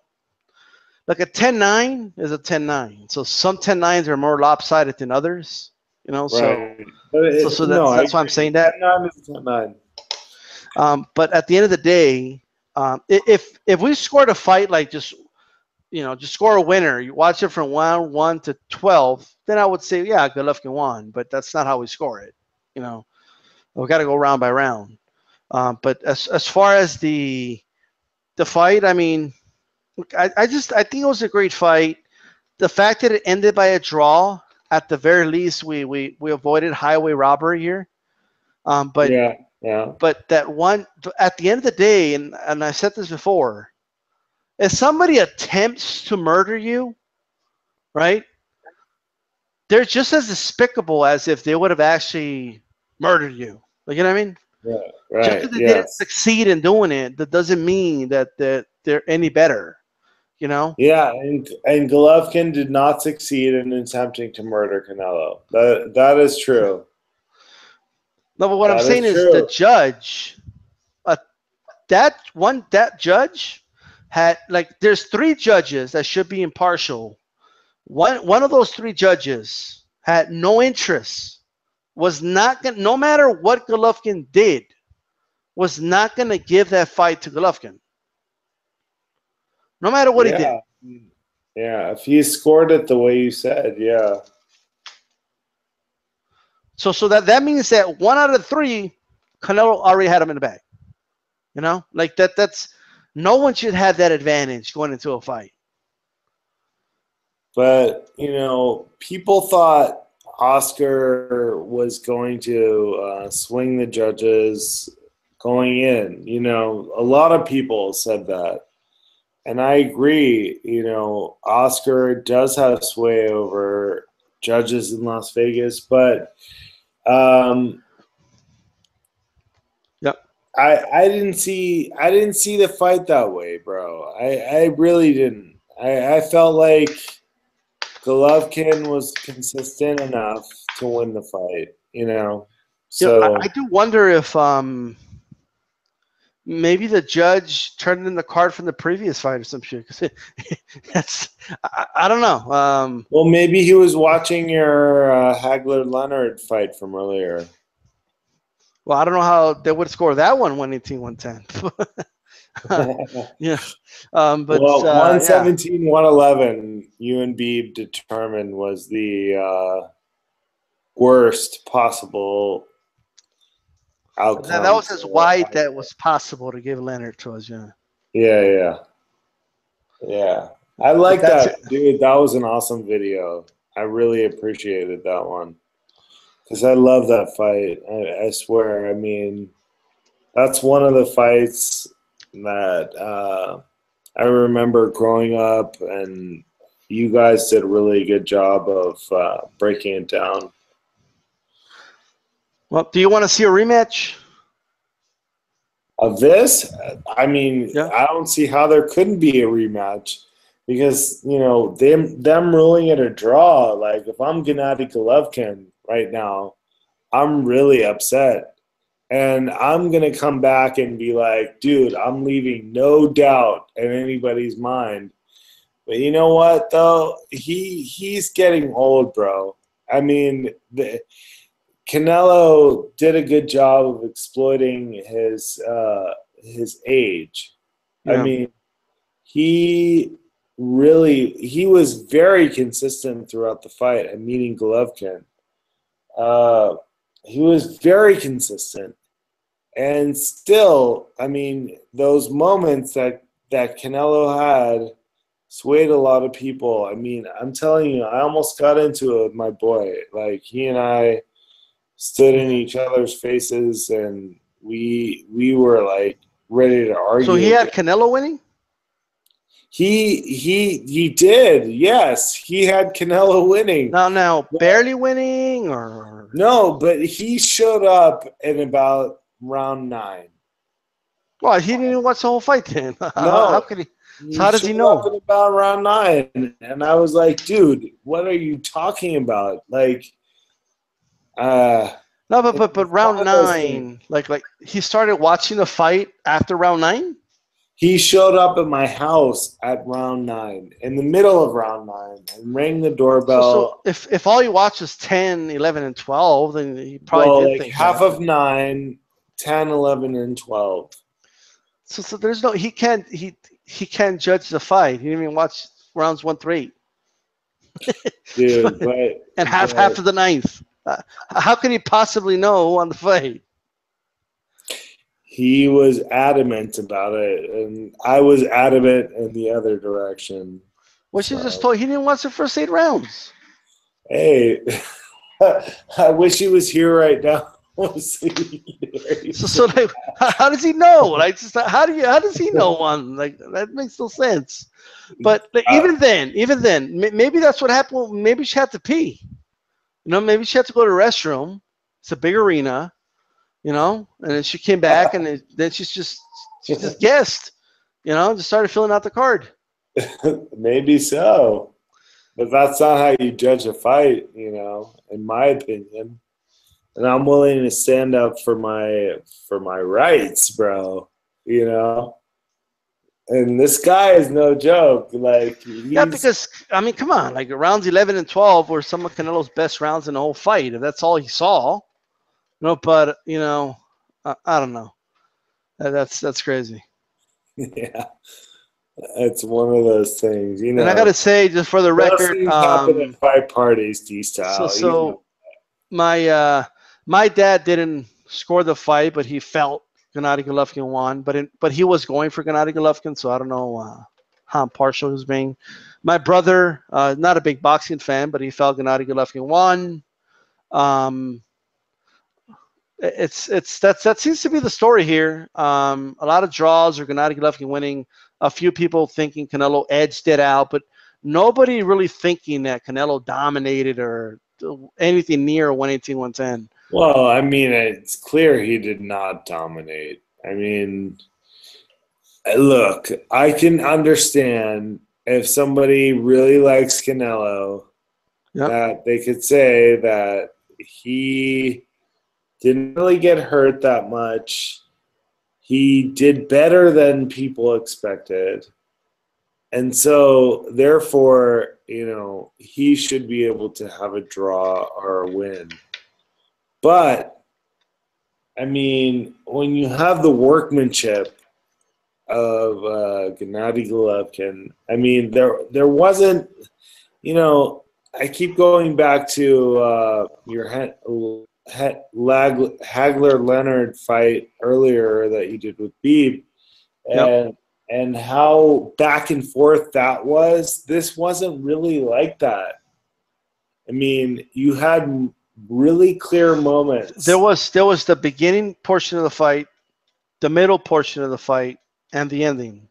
like a 10-9 is a 10-9. So some 10-9s are more lopsided than others, So Right. But so no, I that's why I'm agree. saying that. 10-9 is 10-9. But at the end of the day, if we scored a fight like just score a winner, you watch it from round 1 to 12, then I would say, yeah, Golovkin won. But that's not how we score it. We got to go round by round. But as far as the fight, I mean, look, I think it was a great fight. The fact that it ended by a draw, at the very least, we avoided highway robbery here. But Yeah. but that one at the end of the day, and I said this before, if somebody attempts to murder you, right? They're just as despicable as if they would have actually murdered you. Like, you know what I mean? Yeah. Just Right. because they didn't Yes. succeed in doing it, that doesn't mean that they're any better. Yeah, and Golovkin did not succeed in attempting to murder Canelo. That is true. No, but what I'm That saying is is the true. judge, that judge had there's 3 judges that should be impartial. One of those 3 judges had no interest, was not gonna, no matter what Golovkin did, was not gonna give that fight to Golovkin. No matter what he did. Yeah. Yeah. If he scored it the way you said, yeah. So that means that 1 out of 3, Canelo already had him in the bag. Like that's no one should have that advantage going into a fight. But people thought Oscar was going to swing the judges going in. You know, a lot of people said that. And I agree, you know, Oscar does have sway over judges in Las Vegas, but Yep. I didn't see the fight that way, bro. I really didn't. I felt like Golovkin was consistent enough to win the fight, you know. So I do wonder if maybe the judge turned in the card from the previous fight or some shit. Cause that's I don't know. well, maybe he was watching your Hagler-Leonard fight from earlier. Well, I don't know how they would score that one 118-110. Yeah. But well, yeah. 117, 111, you and Beeb determined was the worst possible outcome. That was as wide that was possible to give Leonard to us, yeah. Yeah. I like that, dude. That was an awesome video. I really appreciated that one because I love that fight. I swear. I mean, that's one of the fights that I remember growing up, and you guys did a really good job of breaking it down. Well, do you want to see a rematch of this? I mean, yeah. I don't see how there couldn't be a rematch because, you know, them ruling it a draw. Like, if I'm Gennady Golovkin right now, I'm really upset. And I'm going to come back and be like, dude, I'm leaving no doubt in anybody's mind. But you know what, though? He's getting old, bro. I mean, Canelo did a good job of exploiting his age. Yeah. I mean, he was very consistent throughout the fight. I'm meaning Golovkin. He was very consistent. And still, I mean, those moments that Canelo had swayed a lot of people. I mean, I'm telling you, I almost got into it with my boy. Like, he and I stood in each other's faces, and we were like ready to argue. So he had Canelo winning? He did. Yes, he had Canelo winning. Now barely winning or no, but he showed up in about round 9. Well, he didn't even watch the whole fight then. No, how could he? So how does he know? Up in about round 9, and I was like, dude, what are you talking about? Like, no, but round 9, like he started watching the fight after round 9. He showed up at my house at round 9, in the middle of round 9, and rang the doorbell. So if all you watch is 10, 11, and 12, then he probably did think half of 9, 10, 11, and 12. So there's no he can't judge the fight. He didn't even watch rounds 1 through 8. Dude, but and half of the 9th. How can he possibly know on the fight? He was adamant about it, and I was adamant in the other direction. Well, she just told he didn't watch the first 8 rounds. Hey, I wish he was here right now. So like, how does he know? Like, how does he know one? Like, that makes no sense. But like, even then, maybe that's what happened. Maybe she had to pee. You know, maybe she had to go to the restroom. It's a big arena. You know, and then she came back, and then she just guessed. You know, just started filling out the card. Maybe so, but that's not how you judge a fight. You know, in my opinion. And I'm willing to stand up for my rights, bro. You know, and this guy is no joke. Like, yeah, because I mean, come on, like rounds 11 and 12 were some of Canelo's best rounds in the whole fight. If that's all he saw, no. But you know, I don't know. That's crazy. Yeah, it's one of those things, you know. And I gotta say, just for the record, happen at fight parties, D-Style. So my dad didn't score the fight, but he felt Gennady Golovkin won. But he was going for Gennady Golovkin, so I don't know how impartial he was being. My brother, not a big boxing fan, but he felt Gennady Golovkin won. That seems to be the story here. A lot of draws or Gennady Golovkin winning. A few people thinking Canelo edged it out, but nobody really thinking that Canelo dominated or anything near 118, 110. Well, I mean, it's clear he did not dominate. I mean, look, I can understand if somebody really likes Canelo, Yep. that they could say that he didn't really get hurt that much. He did better than people expected. And so, therefore, he should be able to have a draw or a win. But, I mean, when you have the workmanship of Gennady Golovkin, I mean, there wasn't, I keep going back to your Hagler-Leonard fight earlier that you did with Beeb, and how back and forth that was. This wasn't really like that. I mean, you had really clear moments. There was the beginning portion of the fight, the middle portion of the fight, and the ending.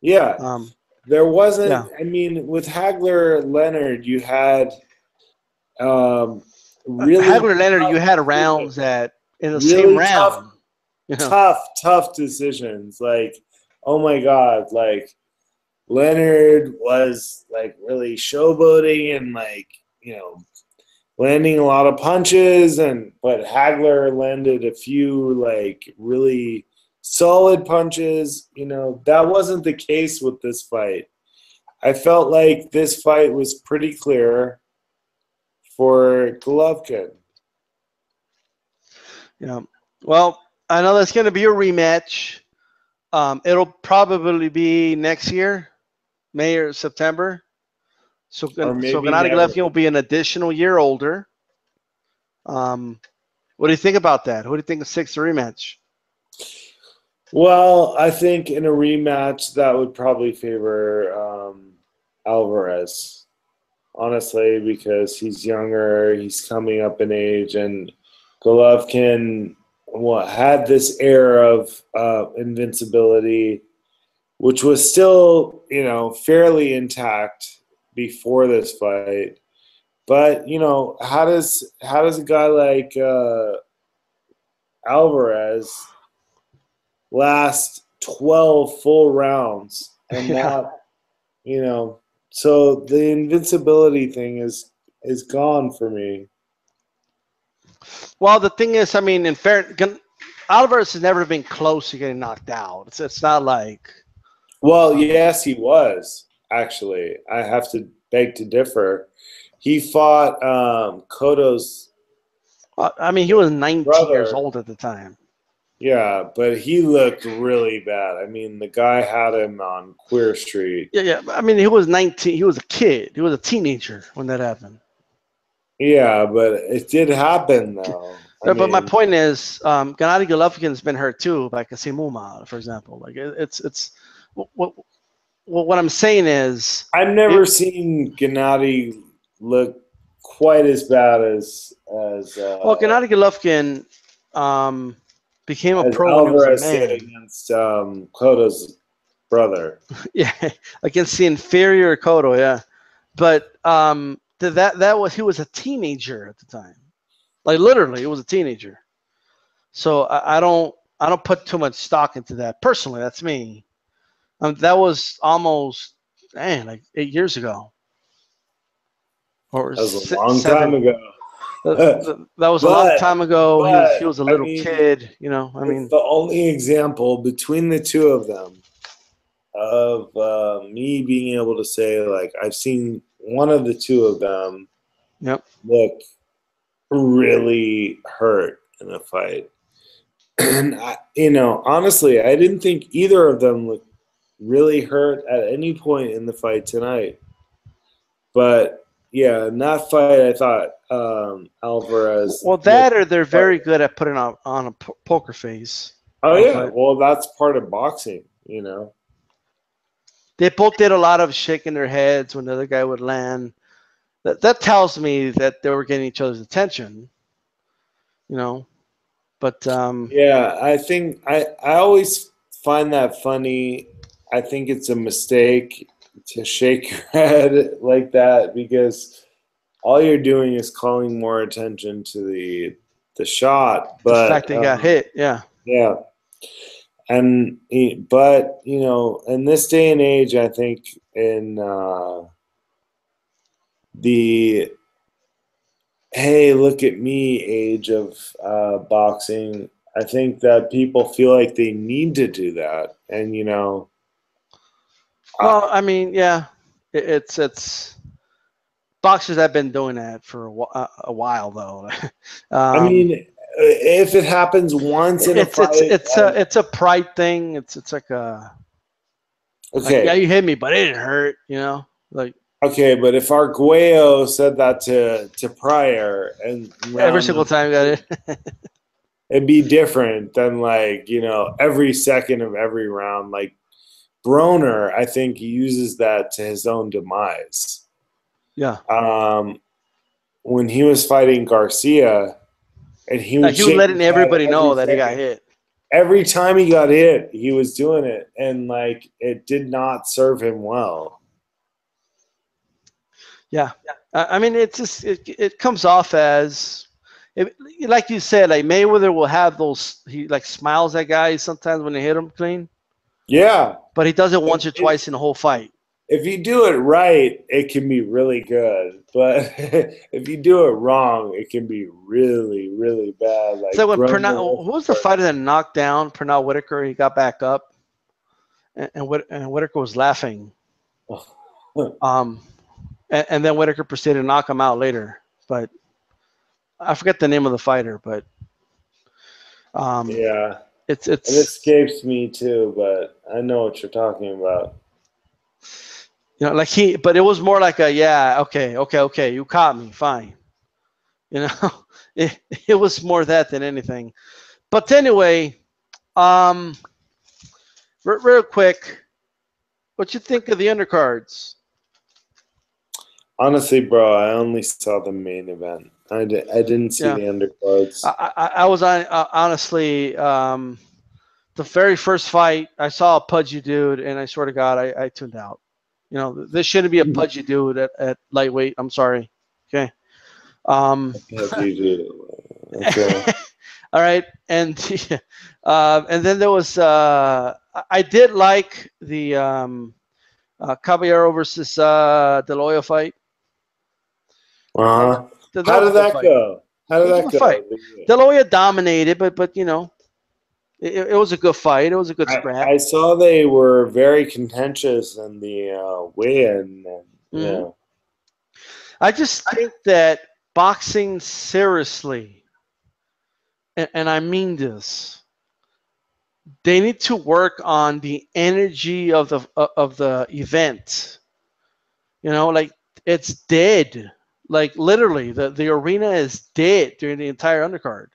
Yeah. There wasn't. Yeah. I mean, with Hagler-Leonard, you had really Hagler-Leonard, you had rounds that in the same round. Tough decisions. Like, oh my God, like Leonard was like really showboating and like, landing a lot of punches, but Hagler landed a few like really solid punches. That wasn't the case with this fight. I felt like this fight was pretty clear for Golovkin. Yeah. Well, I know that's going to be a rematch. It'll probably be next year, May or September. So Gennady Golovkin will be an additional year older. What do you think about that? Who do you think of sixth rematch? Well, I think in a rematch that would probably favor Alvarez, honestly, because he's younger, he's coming up in age, and Golovkin had this air of invincibility, which was still, fairly intact before this fight. But, how does a guy like Alvarez last 12 full rounds and not, so the invincibility thing is gone for me. Well, the thing is, I mean, in fair, Alvarez has never been close to getting knocked out. It's not like. Well, yes, he was, actually. I have to beg to differ. He fought Cotto's. I mean, he was 19 brother. Years old at the time. Yeah, but he looked really bad. I mean, the guy had him on Queer Street. Yeah. I mean, he was 19. He was a kid. He was a teenager when that happened. Yeah, but it did happen, though. But my point is, Gennady Golovkin's been hurt too, like Kasim Umar, for example. Like it's what I'm saying is, I've never seen Gennady look quite as bad as. Well, Gennady Golovkin became a pro Alvarez when he was a man. did against Cotto's brother. Yeah, against the inferior Cotto. Yeah, but he was a teenager at the time. Like literally, he was a teenager. So I don't put too much stock into that. Personally, that's me. That was almost like 8 years ago. Or that was a long time ago. That was a long time ago. He was a little kid, I mean, the only example between the two of them of me being able to say, like, I've seen one of the two of them look really hurt in a fight. And, honestly, I didn't think either of them looked really hurt at any point in the fight tonight. But, yeah, in that fight, I thought Alvarez. Well, or they're very good at putting on a poker face. Oh, yeah. Well, that's part of boxing, They both did a lot of shaking their heads when the other guy would land. That tells me that they were getting each other's attention. you know. But Yeah, I think I always find that funny. I think it's a mistake to shake your head like that because all you're doing is calling more attention to the shot. the fact But they got hit, yeah. yeah, and but you know, in this day and age, I think in the hey, look at me age of boxing, I think that people feel like they need to do that. And, you know, Well, I mean, yeah, it's boxers have been doing that for a while though. I um, mean, if it happens once in a fight, it's a pride thing. It's like yeah, okay. you hit me, but it didn't hurt. You know, like Okay, but if Arguello said that to Pryor and every round single number time you got two, it. it'd be different than like, you know, every second of every round. Like Broner, I think he uses that to his own demise. Yeah, Um, when he was fighting Garcia, and he would like he was shake letting his head everybody every know that he got second. hit. Every time he got hit, he was doing it, and like it did not serve him well. Yeah, I mean, it's just it comes off as, like you said, like Mayweather will have those. He like smiles at guys sometimes when they hit him clean, Yeah, but he does it once or if, twice in the whole fight. if you do it right, it can be really good. But if you do it wrong, it can be really, really bad. Like So when Broner, Pernell, who was the fighter that knocked down Pernell Whitaker? He got back up, and Whitaker was laughing. Um, and then Whitaker proceeded to knock him out later. But I forget the name of the fighter, but um, yeah, it it's escapes me too. But I know what you're talking about. like but it was more like a yeah, okay, you caught me, fine. You know, it was more that than anything. But anyway, um, real quick, what you think of the undercards? Honestly, bro, I only saw the main event. I didn't see Yeah, the undercards. I was on honestly. The very first fight, I saw a pudgy dude, and I swear to God, I tuned out. You know, this shouldn't be a pudgy dude at lightweight. I'm sorry. Okay. Um, Yeah, GG. Okay. all right, and then there was I did like the Caballero versus Deloya fight. Uh-huh. That How was a did good that fight. go? How It did was a that good fight. go? Deloya dominated, but you know, it was a good fight. It was a good scrap. I saw they were very contentious in the weigh-in. And, you Hmm. know, I just think that boxing seriously, and I mean this, they need to work on the energy of the event. You know, like it's dead. Like literally, the arena is dead during the entire undercard.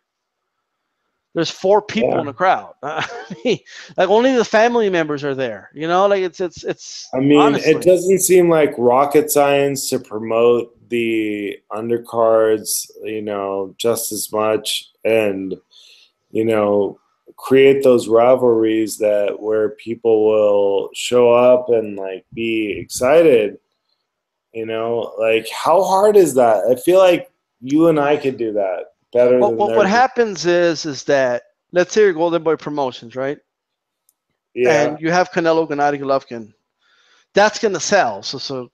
There's four people yeah. in the crowd. I mean, like only the family members are there. You know, like it's I mean, it honestly, doesn't seem like rocket science to promote the undercards, you know, just as much and, you know, create those rivalries that where people will show up and like be excited. You know, like how hard is that? I feel like you and I could do that better well, than what they're doing. happens is that let's say you're Golden Boy Promotions, right? Yeah, And you have Canelo, Gennady Golovkin. That's going to sell. So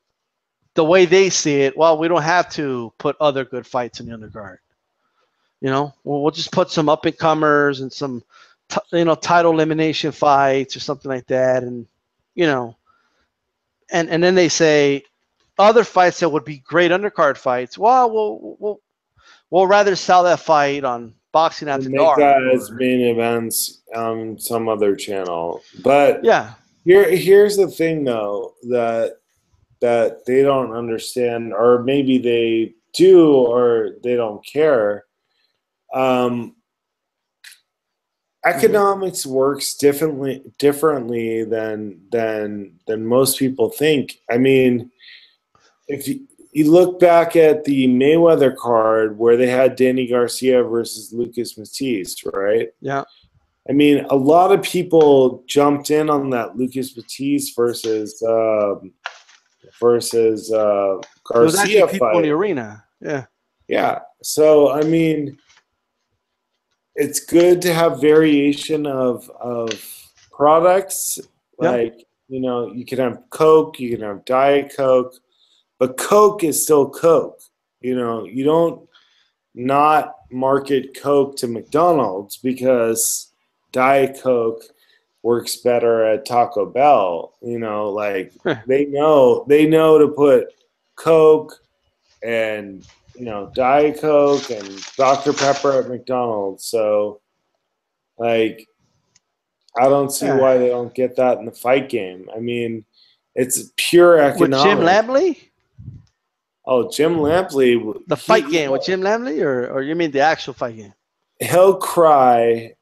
the way they see it, well, we don't have to put other good fights in the undercard. You know, we'll just put some up and comers and some, title elimination fights or something like that, and you know, and then they say other fights that would be great undercard fights. Well, we'll rather sell that fight on Boxing and After make Dark that as or main events on some other channel. But yeah. here's the thing though that they don't understand, or maybe they do, or they don't care. Um, Mm-hmm. Economics works differently than most people think. I mean, if you look back at the Mayweather card where they had Danny Garcia versus Lucas Matisse, right? Yeah. I mean, a lot of people jumped in on that Lucas Matisse versus There was actually Garcia people in the fight. arena. Yeah. Yeah. So I mean, it's good to have variation of products. Yeah. Like, you know, you can have Coke, you can have Diet Coke, but Coke is still Coke. You know, you don't not market Coke to McDonald's because Diet Coke works better at Taco Bell. You know, like they know to put Coke and, you know, Diet Coke and Dr. Pepper at McDonald's. So like I don't see Yeah. why they don't get that in the fight game. I mean, it's pure With Jim economics. Lampley? Oh, Jim Lampley. The fight game with Jim Lampley, or you mean the actual fight game? He'll cry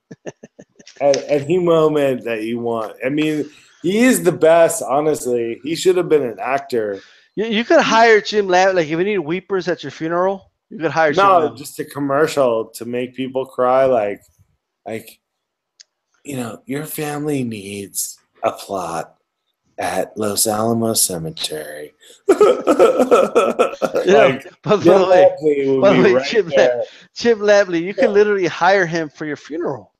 at any moment that you want. I mean, he is the best, honestly. He should have been an actor. You could hire Jim Lampley. Like, if you need weepers at your funeral, you could hire Jim Lampley. Just a commercial to make people cry. Like, you know, your family needs a plot at Los Alamos Cemetery. By the way, Jim Lampley, you can literally hire him for your funeral.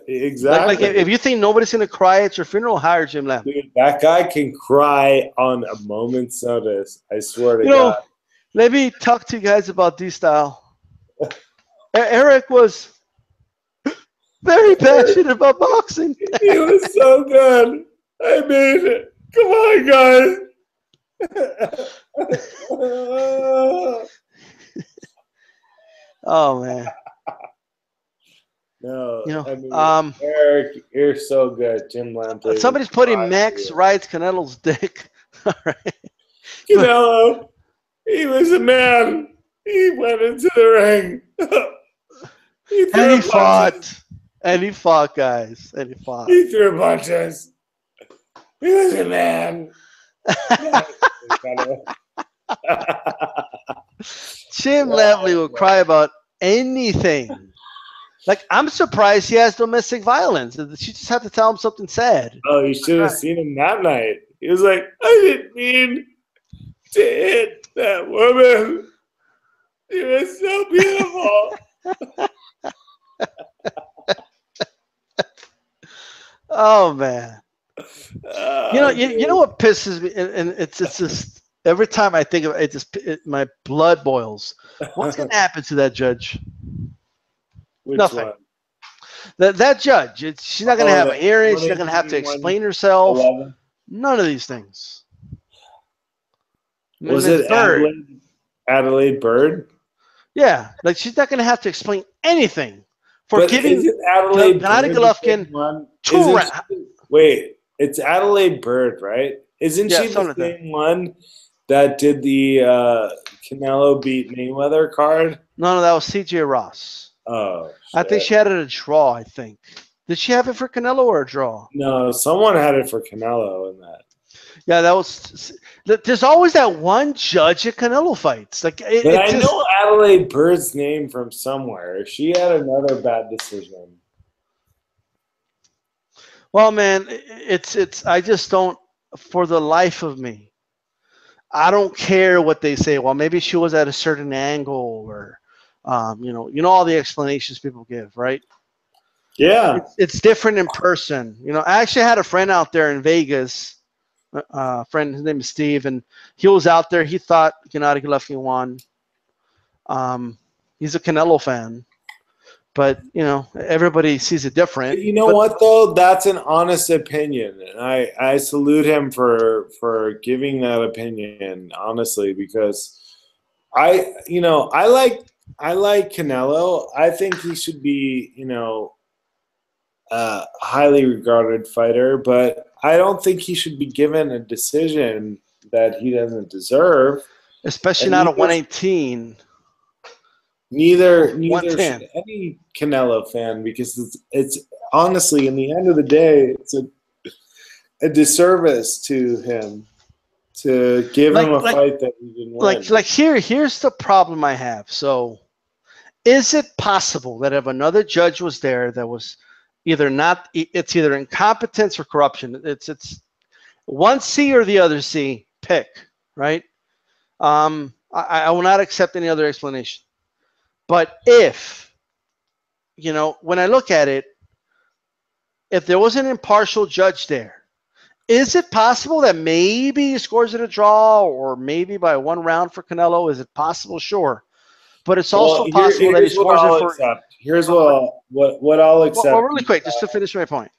Exactly. Like if you think nobody's gonna cry at your funeral, hire Jim Lampley. Dude, that guy can cry on a moment's notice. I swear to God. Let me talk to you guys about D-Style. Eric was very passionate about boxing. He was so good. I mean, come on, guys. Oh man. No, I mean, Eric, you're so good, Jim Lampley. Somebody's putting Max rides Canelo's dick. All right. Canelo, he was a man. He went into the ring. He fought. And he fought, guys. And he fought. He threw punches. He was a man. Jim Lampley will cry about anything. Like, I'm surprised he has domestic violence. She just had to tell him something sad. Oh, you should have seen him that night. He was like, I didn't mean to hit that woman. She was so beautiful. Oh man. You know what pisses me, and it's just every time I think of it, my blood boils. What's gonna happen to that judge? Which Nothing. One? That judge, she's not gonna have a hearing. She's not gonna have to explain herself. 11? None of these things. Was it Adelaide Bird? Yeah, like she's not gonna have to explain anything for giving Adelaide Golovkin 2 rounds. Wait, it's Adelaide Bird, right? Isn't she the same one that did the Canelo beat Mayweather card? No, that was CJ Ross. Oh, shit. I think she had it a draw, I think. Did she have it for Canelo or a draw? No, someone had it for Canelo in that. Yeah, that was. There's always that one judge at Canelo fights. Like, I know Adelaide Bird's name from somewhere. She had another bad decision. Well, man, it's. I just don't. For the life of me, I don't care what they say. Well, maybe she was at a certain angle, or, you know all the explanations people give, right? Yeah, it's different in person. I actually had a friend out there in Vegas. Friend, his name is Steve, and he was out there. He thought Gennady Golovkin won. He's a Canelo fan, but everybody sees it different. You know what though? That's an honest opinion, and I salute him for giving that opinion honestly, because I like Canelo. I think he should be a highly regarded fighter, but I don't think he should be given a decision that he doesn't deserve. Especially not at 118. Neither should any Canelo fan, because it's honestly, in the end of the day, it's a disservice to him to give him a fight that he didn't win. Here's the problem I have. So, is it possible that if another judge was there that was it's either incompetence or corruption? It's one C or the other C. Pick, right? I will not accept any other explanation. But if, when I look at it, if there was an impartial judge there, is it possible that maybe he scores it a draw or maybe by one round for Canelo? Is it possible? Sure. But it's also possible that he scores it for. Here's what I'll accept. Well, really quick, just to finish my point.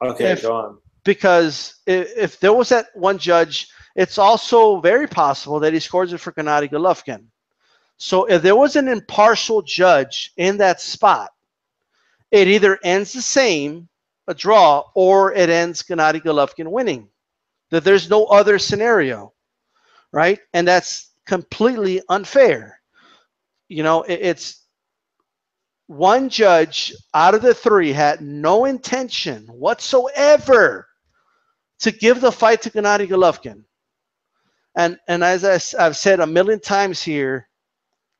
Okay, go on. Because if there was that one judge, it's also very possible that he scores it for Gennady Golovkin. So if there was an impartial judge in that spot, it either ends the same, a draw, or it ends Gennady Golovkin winning. That there's no other scenario, right? And that's completely unfair. It's one judge out of the three had no intention whatsoever to give the fight to Gennady Golovkin. And as I've said a million times here,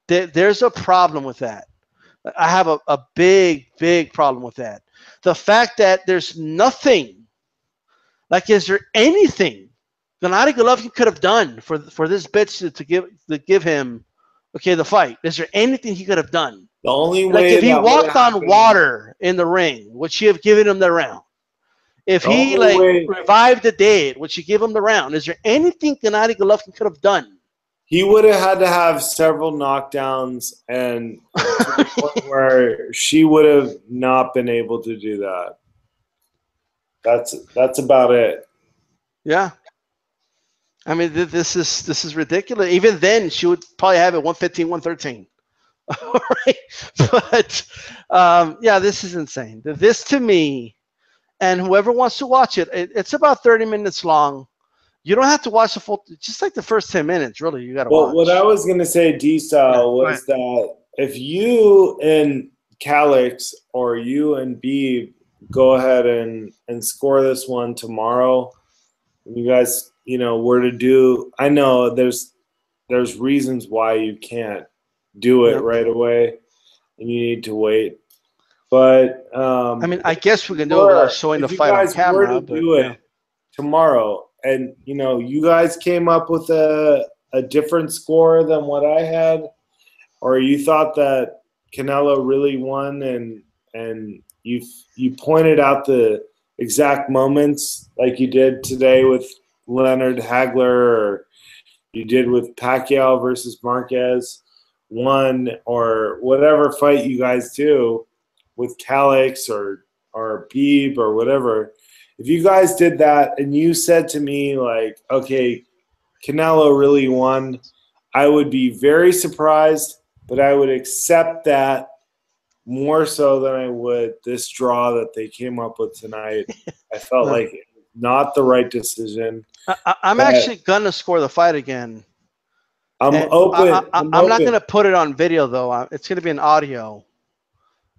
there's a problem with that. I have a big, big problem with that. The fact that there's nothing, is there anything Gennady Golovkin could have done for this bitch to give him, the fight? Is there anything he could have done? The only way, if he walked on water in the ring, would she have given him the round? If he revived the dead, would she give him the round? Is there anything Gennady Golovkin could have done? He would have had to have several knockdowns, and to the point where she would have not been able to do that. That's about it. Yeah. I mean, this is ridiculous. Even then, she would probably have it 115, 113. All right. But, this is insane. This, to me, and whoever wants to watch it, it's about 30 minutes long. You don't have to watch the full, just like the first 10 minutes, really. You got to watch. What I was going to say, D-Style, was that if you and Calix or you and B go ahead and score this one tomorrow, you guys, were to do, I know there's reasons why you can't do it right away and you need to wait. But I guess we can do it without showing the fight on camera. Were to do it tomorrow, and you guys came up with a different score than what I had, or you thought that Canelo really won, and you pointed out the exact moments like you did today with Leonard Hagler, or you did with Pacquiao versus Marquez, or whatever fight you guys do with Calix or Beeb or whatever. If you guys did that and you said to me, okay, Canelo really won, I would be very surprised, but I would accept that more so than I would this draw that they came up with tonight. I felt like not the right decision. I'm actually going to score the fight again. I'm open. I'm not going to put it on video, though. It's going to be an audio.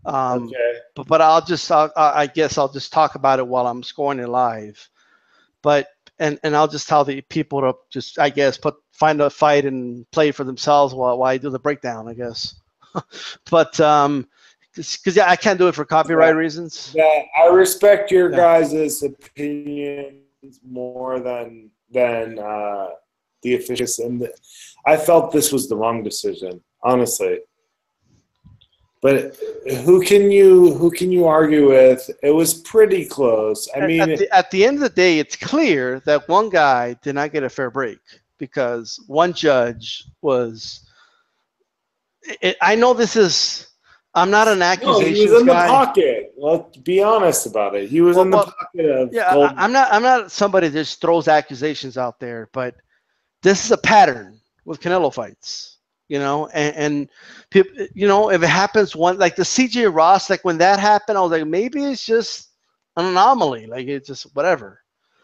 Okay. But I guess I'll just talk about it while I'm scoring it live. But and I'll just tell the people to just, I guess, find a fight and play for themselves while I do the breakdown, I guess. But because I can't do it for copyright reasons. Yeah, I respect your guys' opinions more than the officials, and I felt this was the wrong decision, honestly. But who can you argue with? It was pretty close. I mean, at the end of the day, it's clear that one guy did not get a fair break because one judge was. I know this is. I'm not an accusation guy. He was in the pocket. Let's be honest about it. He was in the pocket of. Yeah, I'm not somebody that just throws accusations out there, but this is a pattern with Canelo fights. And people, if it happens like the CJ Ross, when that happened, I was like, maybe it's just an anomaly, it's just whatever.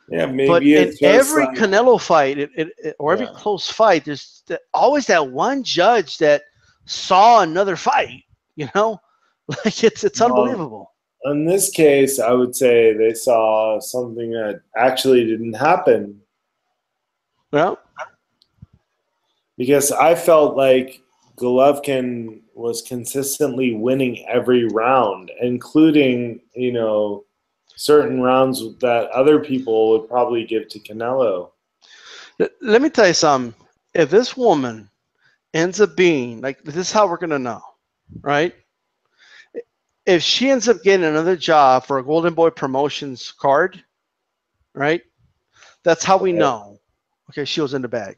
Yeah, maybe. But in every Canelo fight, or every close fight, there's always that one judge that saw another fight. It's unbelievable. In this case, I would say they saw something that actually didn't happen. Well, because I felt like Golovkin was consistently winning every round, including, certain rounds that other people would probably give to Canelo. let me tell you something. If this woman ends up being like, this is how we're gonna know, right? If she ends up getting another job for a Golden Boy Promotions card, right? That's how we know. Okay, she was in the bag.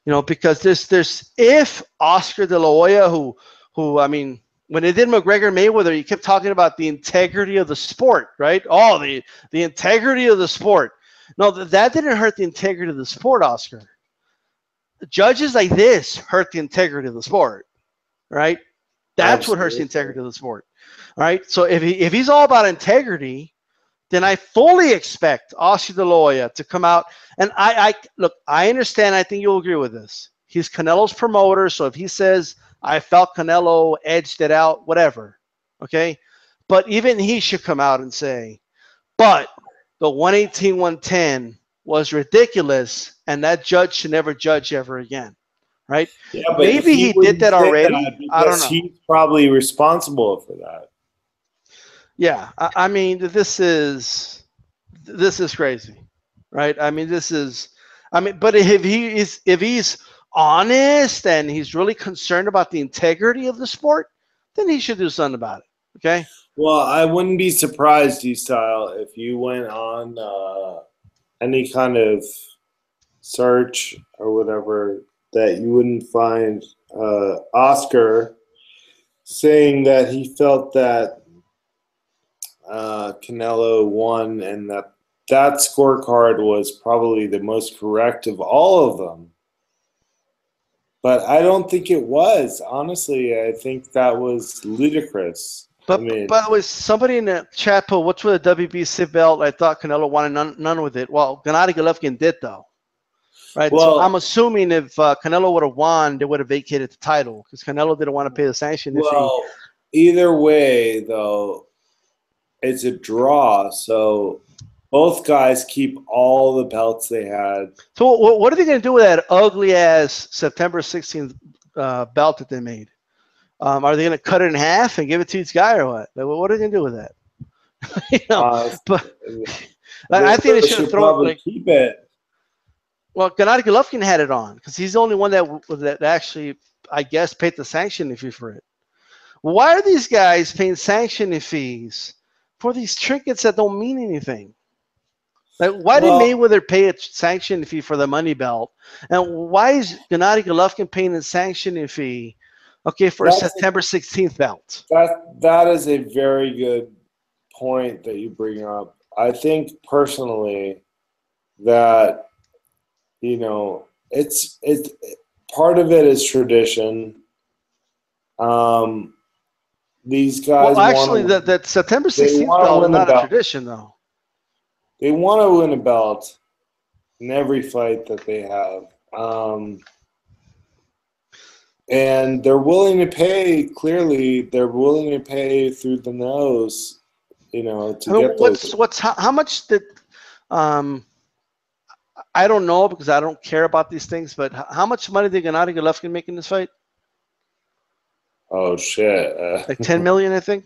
Because there's if Oscar De La Hoya, who I mean, when they did McGregor Mayweather, you kept talking about the integrity of the sport, right? Oh, the integrity of the sport. No, that didn't hurt the integrity of the sport, Oscar. Judges like this hurt the integrity of the sport, right? That's what hurts the integrity of the sport. All right. So if he's all about integrity, then I fully expect Oscar De La Hoya to come out. And I look, I understand. I think you'll agree with this. He's Canelo's promoter. So if he says, I felt Canelo edged it out, whatever. Okay. But even he should come out and say, but the 118, 110 was ridiculous. And that judge should never judge ever again. Right? Yeah, but maybe he did that already. I don't know. He's probably responsible for that. Yeah, I mean, this is crazy, right? I mean, but if he's honest and he's really concerned about the integrity of the sport, then he should do something about it. Okay. Well, I wouldn't be surprised, DStyle, if you went on any kind of search or whatever, that you wouldn't find Oscar saying that he felt that Canelo won and that scorecard was probably the most correct of all of them. But I don't think it was. Honestly, I think that was ludicrous. But by the way, somebody in the chat put, what's with the WBC belt? I thought Canelo wanted none with it. Well, Gennady Golovkin did, though. Right, well, so I'm assuming if Canelo would have won, they would have vacated the title because Canelo didn't want to pay the sanction. Well, either way, though, it's a draw, so both guys keep all the belts they had. So what are they going to do with that ugly-ass September 16th belt that they made? Are they going to cut it in half and give it to each guy or what? Like, what are they going to do with that? But I think they should probably keep it. Well, Gennady Golovkin had it on because he's the only one that actually, I guess, paid the sanction fee for it. Why are these guys paying sanction fees for these trinkets that don't mean anything? Like, why did Mayweather pay a sanction fee for the money belt? And why is Gennady Golovkin paying a sanction fee, for a September 16th belt? That is a very good point that you bring up. I think personally that it's part of it is tradition. These guys. Well, actually, that September 16th belt is not a tradition, though. They want to win a belt in every fight that they have, and they're willing to pay. Clearly, they're willing to pay through the nose, to get those. How much did? I don't know because I don't care about these things, but how much money did Gennady Golovkin make in this fight? Oh, shit. Like $10 million, I think?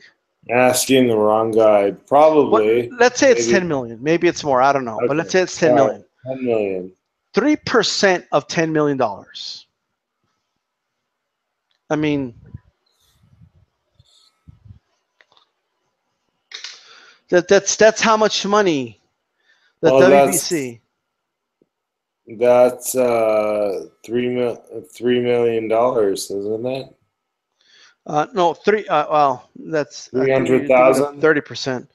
Asking the wrong guy. Probably. Let's say it's $10 million. Maybe it's more. I don't know. Okay. But let's say it's $10 million. $10 million. 3% of $10 million. I mean, that's how much money the WBC. That's $3 million, isn't it? No, well, that's 300,000. 30%.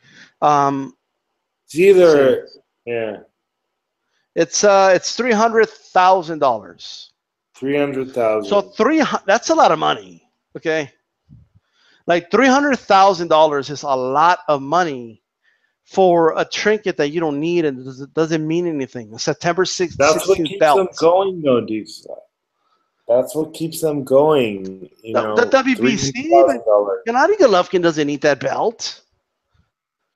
It's either It's $300,000. 300,000. So that's a lot of money. Okay, like $300,000 is a lot of money for a trinket that you don't need and it doesn't mean anything. September 6th. That's what keeps them going, though, DStyle. That's what keeps them going. The WBC, Gennady Golovkin doesn't need that belt.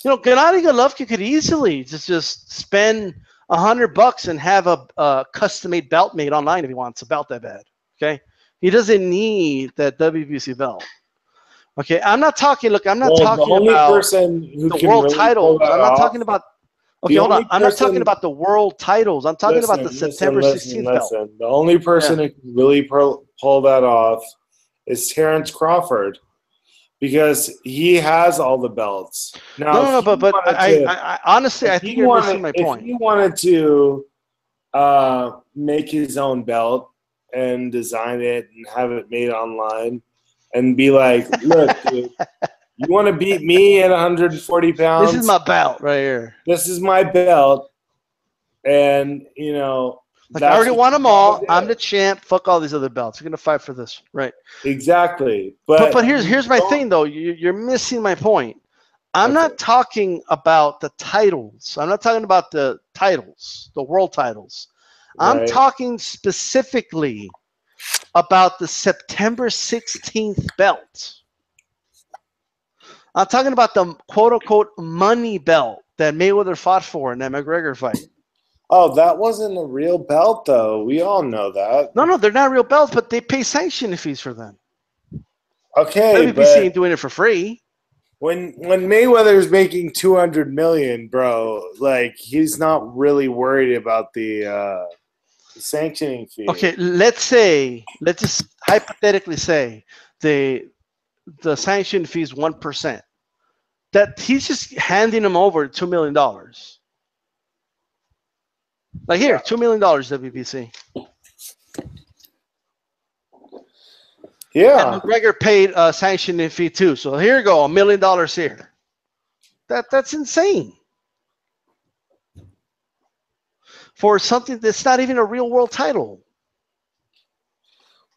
Gennady Golovkin could easily just spend $100 and have a custom-made belt made online if he wants a belt that bad. Okay, he doesn't need that WBC belt. Okay, I'm not talking. Look, I'm not Well, the talking only about person who the can world really pull titles. that I'm not off, talking about. Okay, the hold on. only I'm not talking person, about the world titles. I'm talking about the September 16th belt. The only person Yeah. who can really pull that off is Terrence Crawford, because he has all the belts. Now, No, but I honestly, I think you're missing my if point. he wanted to make his own belt and design it and have it made online and be like, look, dude, you want to beat me at 140 This is pounds? my belt right here. This is my belt. And, you know, Like, I that's already what won you them gotta all. I'm do. the champ. Fuck all these other belts. We're gonna fight for this, right? Exactly. But You here's my don't- thing though. You're missing my point. I'm Okay. not talking about the titles. I'm not talking about the titles, the world titles. I'm Right. talking specifically about the September 16th belt. I'm talking about the quote unquote money belt that Mayweather fought for in that McGregor fight. Oh, that wasn't a real belt, though. We all know that. No, they're not real belts, but they pay sanction fees for them. Okay, WBC ain't but doing it for free. when Mayweather's making 200 million, bro, like he's not really worried about the sanctioning fee. Okay, let's just hypothetically say the sanction fee is 1%. That he's just handing them over $2 million. Like here, $2 million WBC. Yeah. And McGregor paid a sanctioning fee too. So here you go, $1 million here. That's insane. For something that's not even a real world title.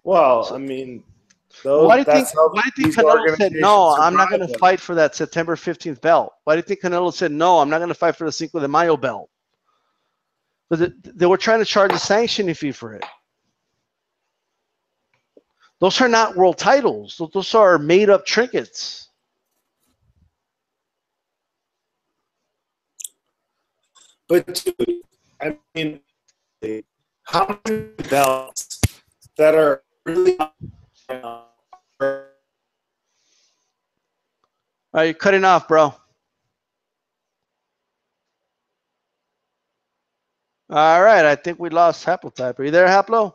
Well, I mean, Why do you think these Canelo said no? organizations I'm not going survive to them. fight for that September 15th belt. Why do you think Canelo said no? I'm not going to fight for the Cinco de Mayo belt. But they were trying to charge a sanctioning fee for it. Those are not world titles. Those are made up trinkets. But dude, I mean, how many belts that are really Are you cutting off, bro? All right, I think we lost Haplotype. Are you there, Haplo?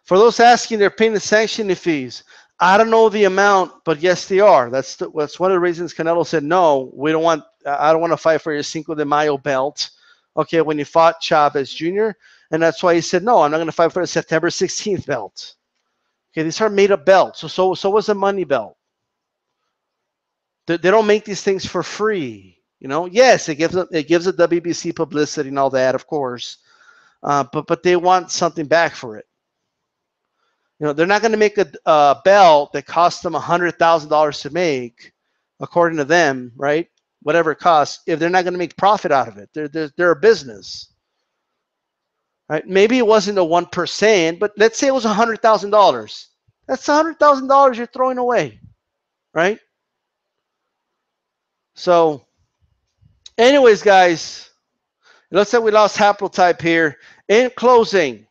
For those asking, they're paying the sanctioning fees. I don't know the amount, but yes, they are. That's one of the reasons Canelo said no. We don't want. I don't want to fight for your Cinco de Mayo belt. Okay, when you fought Chavez Jr., and that's why he said no. I'm not going to fight for the September 16th belt. Okay, these are made up belts. So was the money belt. They don't make these things for free. You know, yes, it gives a WBC publicity and all that, of course, but they want something back for it. You know, they're not going to make a belt that costs them $100,000 to make, according to them, right? Whatever it costs, if they're not going to make profit out of it. They're a business, right? Maybe it wasn't a 1%, but let's say it was $100,000. That's $100,000 you're throwing away, right? So, anyways, guys, let's say we lost haplotype here. In closing,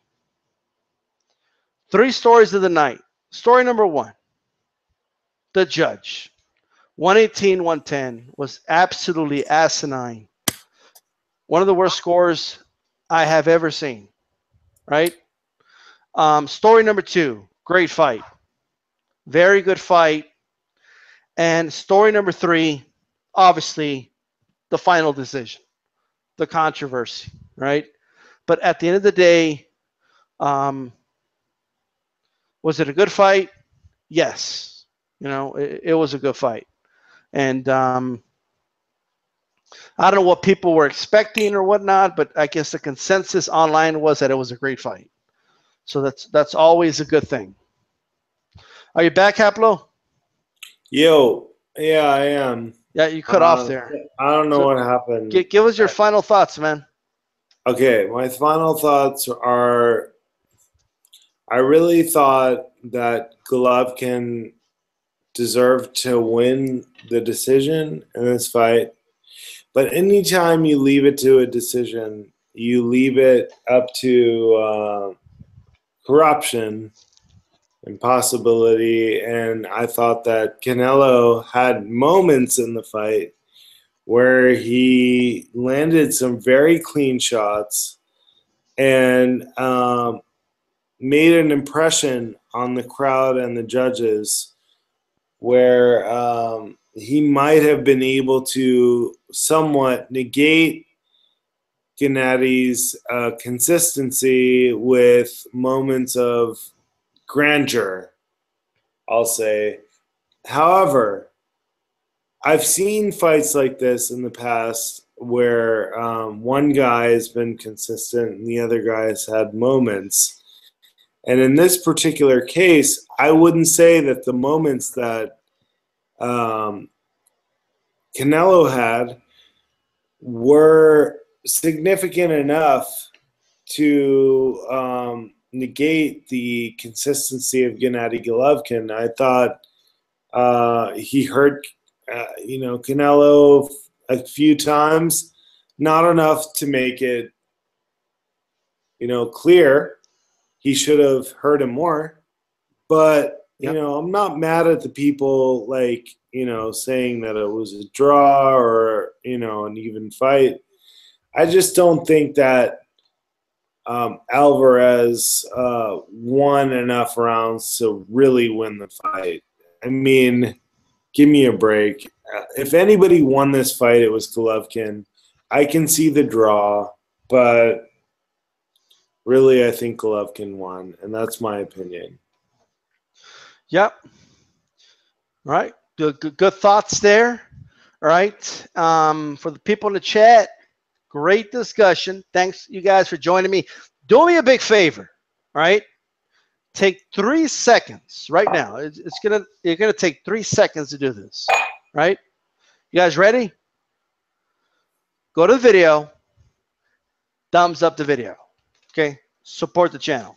3 stories of the night. Story number 1, the judge. 118, 110 was absolutely asinine. One of the worst scores I have ever seen, right? Story number 2, great fight. Very good fight. And story number 3, obviously, the final decision, the controversy, right? But at the end of the day, was it a good fight? Yes. You know, it was a good fight. And I don't know what people were expecting or whatnot, but I guess the consensus online was that it was a great fight. So that's always a good thing. Are you back, Haplo? Yo, yeah, I am. Yeah, you cut off there. I don't know So what happened. Give us your final thoughts, man. Okay, my final thoughts are I really thought that Golovkin deserved to win the decision in this fight. But anytime you leave it to a decision, you leave it up to corruption and possibility. And I thought that Canelo had moments in the fight where he landed some very clean shots and made an impression on the crowd and the judges where he might have been able to somewhat negate Gennady's consistency with moments of grandeur, I'll say. However, I've seen fights like this in the past where one guy has been consistent and the other guy has had moments. And in this particular case, I wouldn't say that the moments that Canelo had were significant enough to negate the consistency of Gennady Golovkin. I thought he hurt, Canelo a few times, not enough to make it, clear. He should have hurt him more. But, I'm not mad at the people saying that it was a draw or, an even fight. I just don't think that Alvarez won enough rounds to really win the fight. I mean, give me a break. If anybody won this fight, it was Golovkin. I can see the draw, but really I think Golovkin won, and that's my opinion. Yep. All right. Good thoughts there. All right. For the people in the chat, great discussion. Thanks, you guys, for joining me. Do me a big favor. All right. Take 3 seconds right now. You're gonna take 3 seconds to do this. Right? You guys ready? Go to the video. Thumbs up the video. Okay. Support the channel.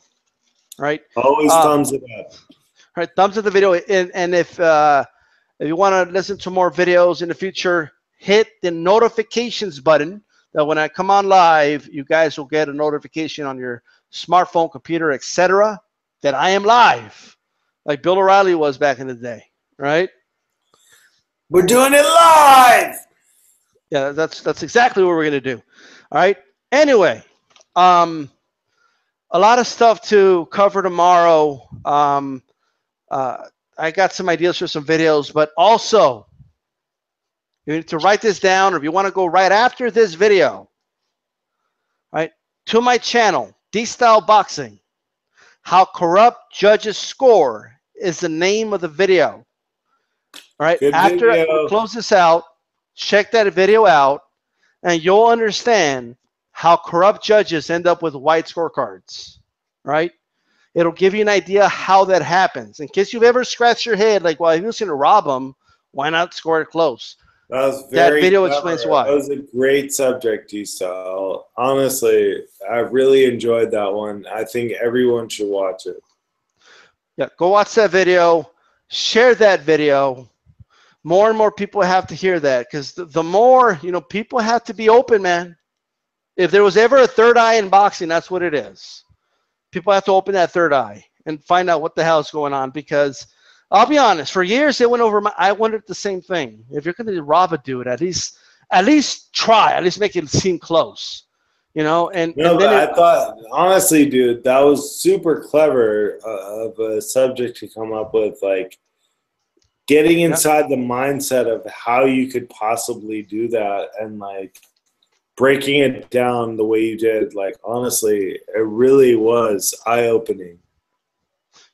All right. Always thumbs it up. All right, thumbs up the video, and if you want to listen to more videos in the future, hit the notifications button. That when I come on live, you guys will get a notification on your smartphone, computer, etc. that I am live, like Bill O'Reilly was back in the day. Right? We're doing it live. Yeah, that's exactly what we're gonna do. All right. Anyway, a lot of stuff to cover tomorrow. I got some ideas for some videos, but also you need to write this down, or if you want to go right after this video, right, to my channel, DStyleBoxing. How corrupt judges score is the name of the video. All right, Good after video. I close this out, check that video out, and you'll understand how corrupt judges end up with white scorecards. Right? It'll give you an idea how that happens. In case you've ever scratched your head, like, well, if he was going to rob him, why not score it close? That video explains why. That was a great subject, D-Style. Honestly, I really enjoyed that one. I think everyone should watch it. Yeah, go watch that video. Share that video. More and more people have to hear that, because the more, people have to be open, man. If there was ever a third eye in boxing, that's what it is. People have to open that third eye and find out what the hell is going on, because I'll be honest, for years they went over I wondered the same thing. If you're going to rob a dude, at least try, at least make it seem close, and then I thought, honestly, dude, that was super clever of a subject to come up with, like getting inside the mindset of how you could possibly do that, and like breaking it down the way you did. Like, honestly, it really was eye-opening.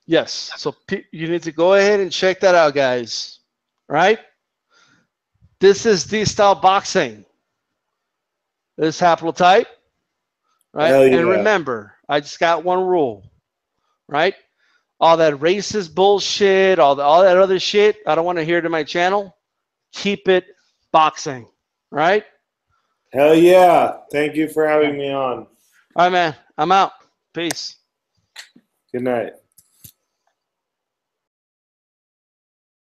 Yes. So you need to go ahead and check that out, guys. Right? This is DStyleBoxing. This is Haplotype. Right? Hell yeah. And remember, I just got one rule. Right? All that racist bullshit, all that other shit, I don't want to hear it in my channel. Keep it boxing. Right? Hell yeah. Thank you for having me on. All right, man. I'm out. Peace. Good night.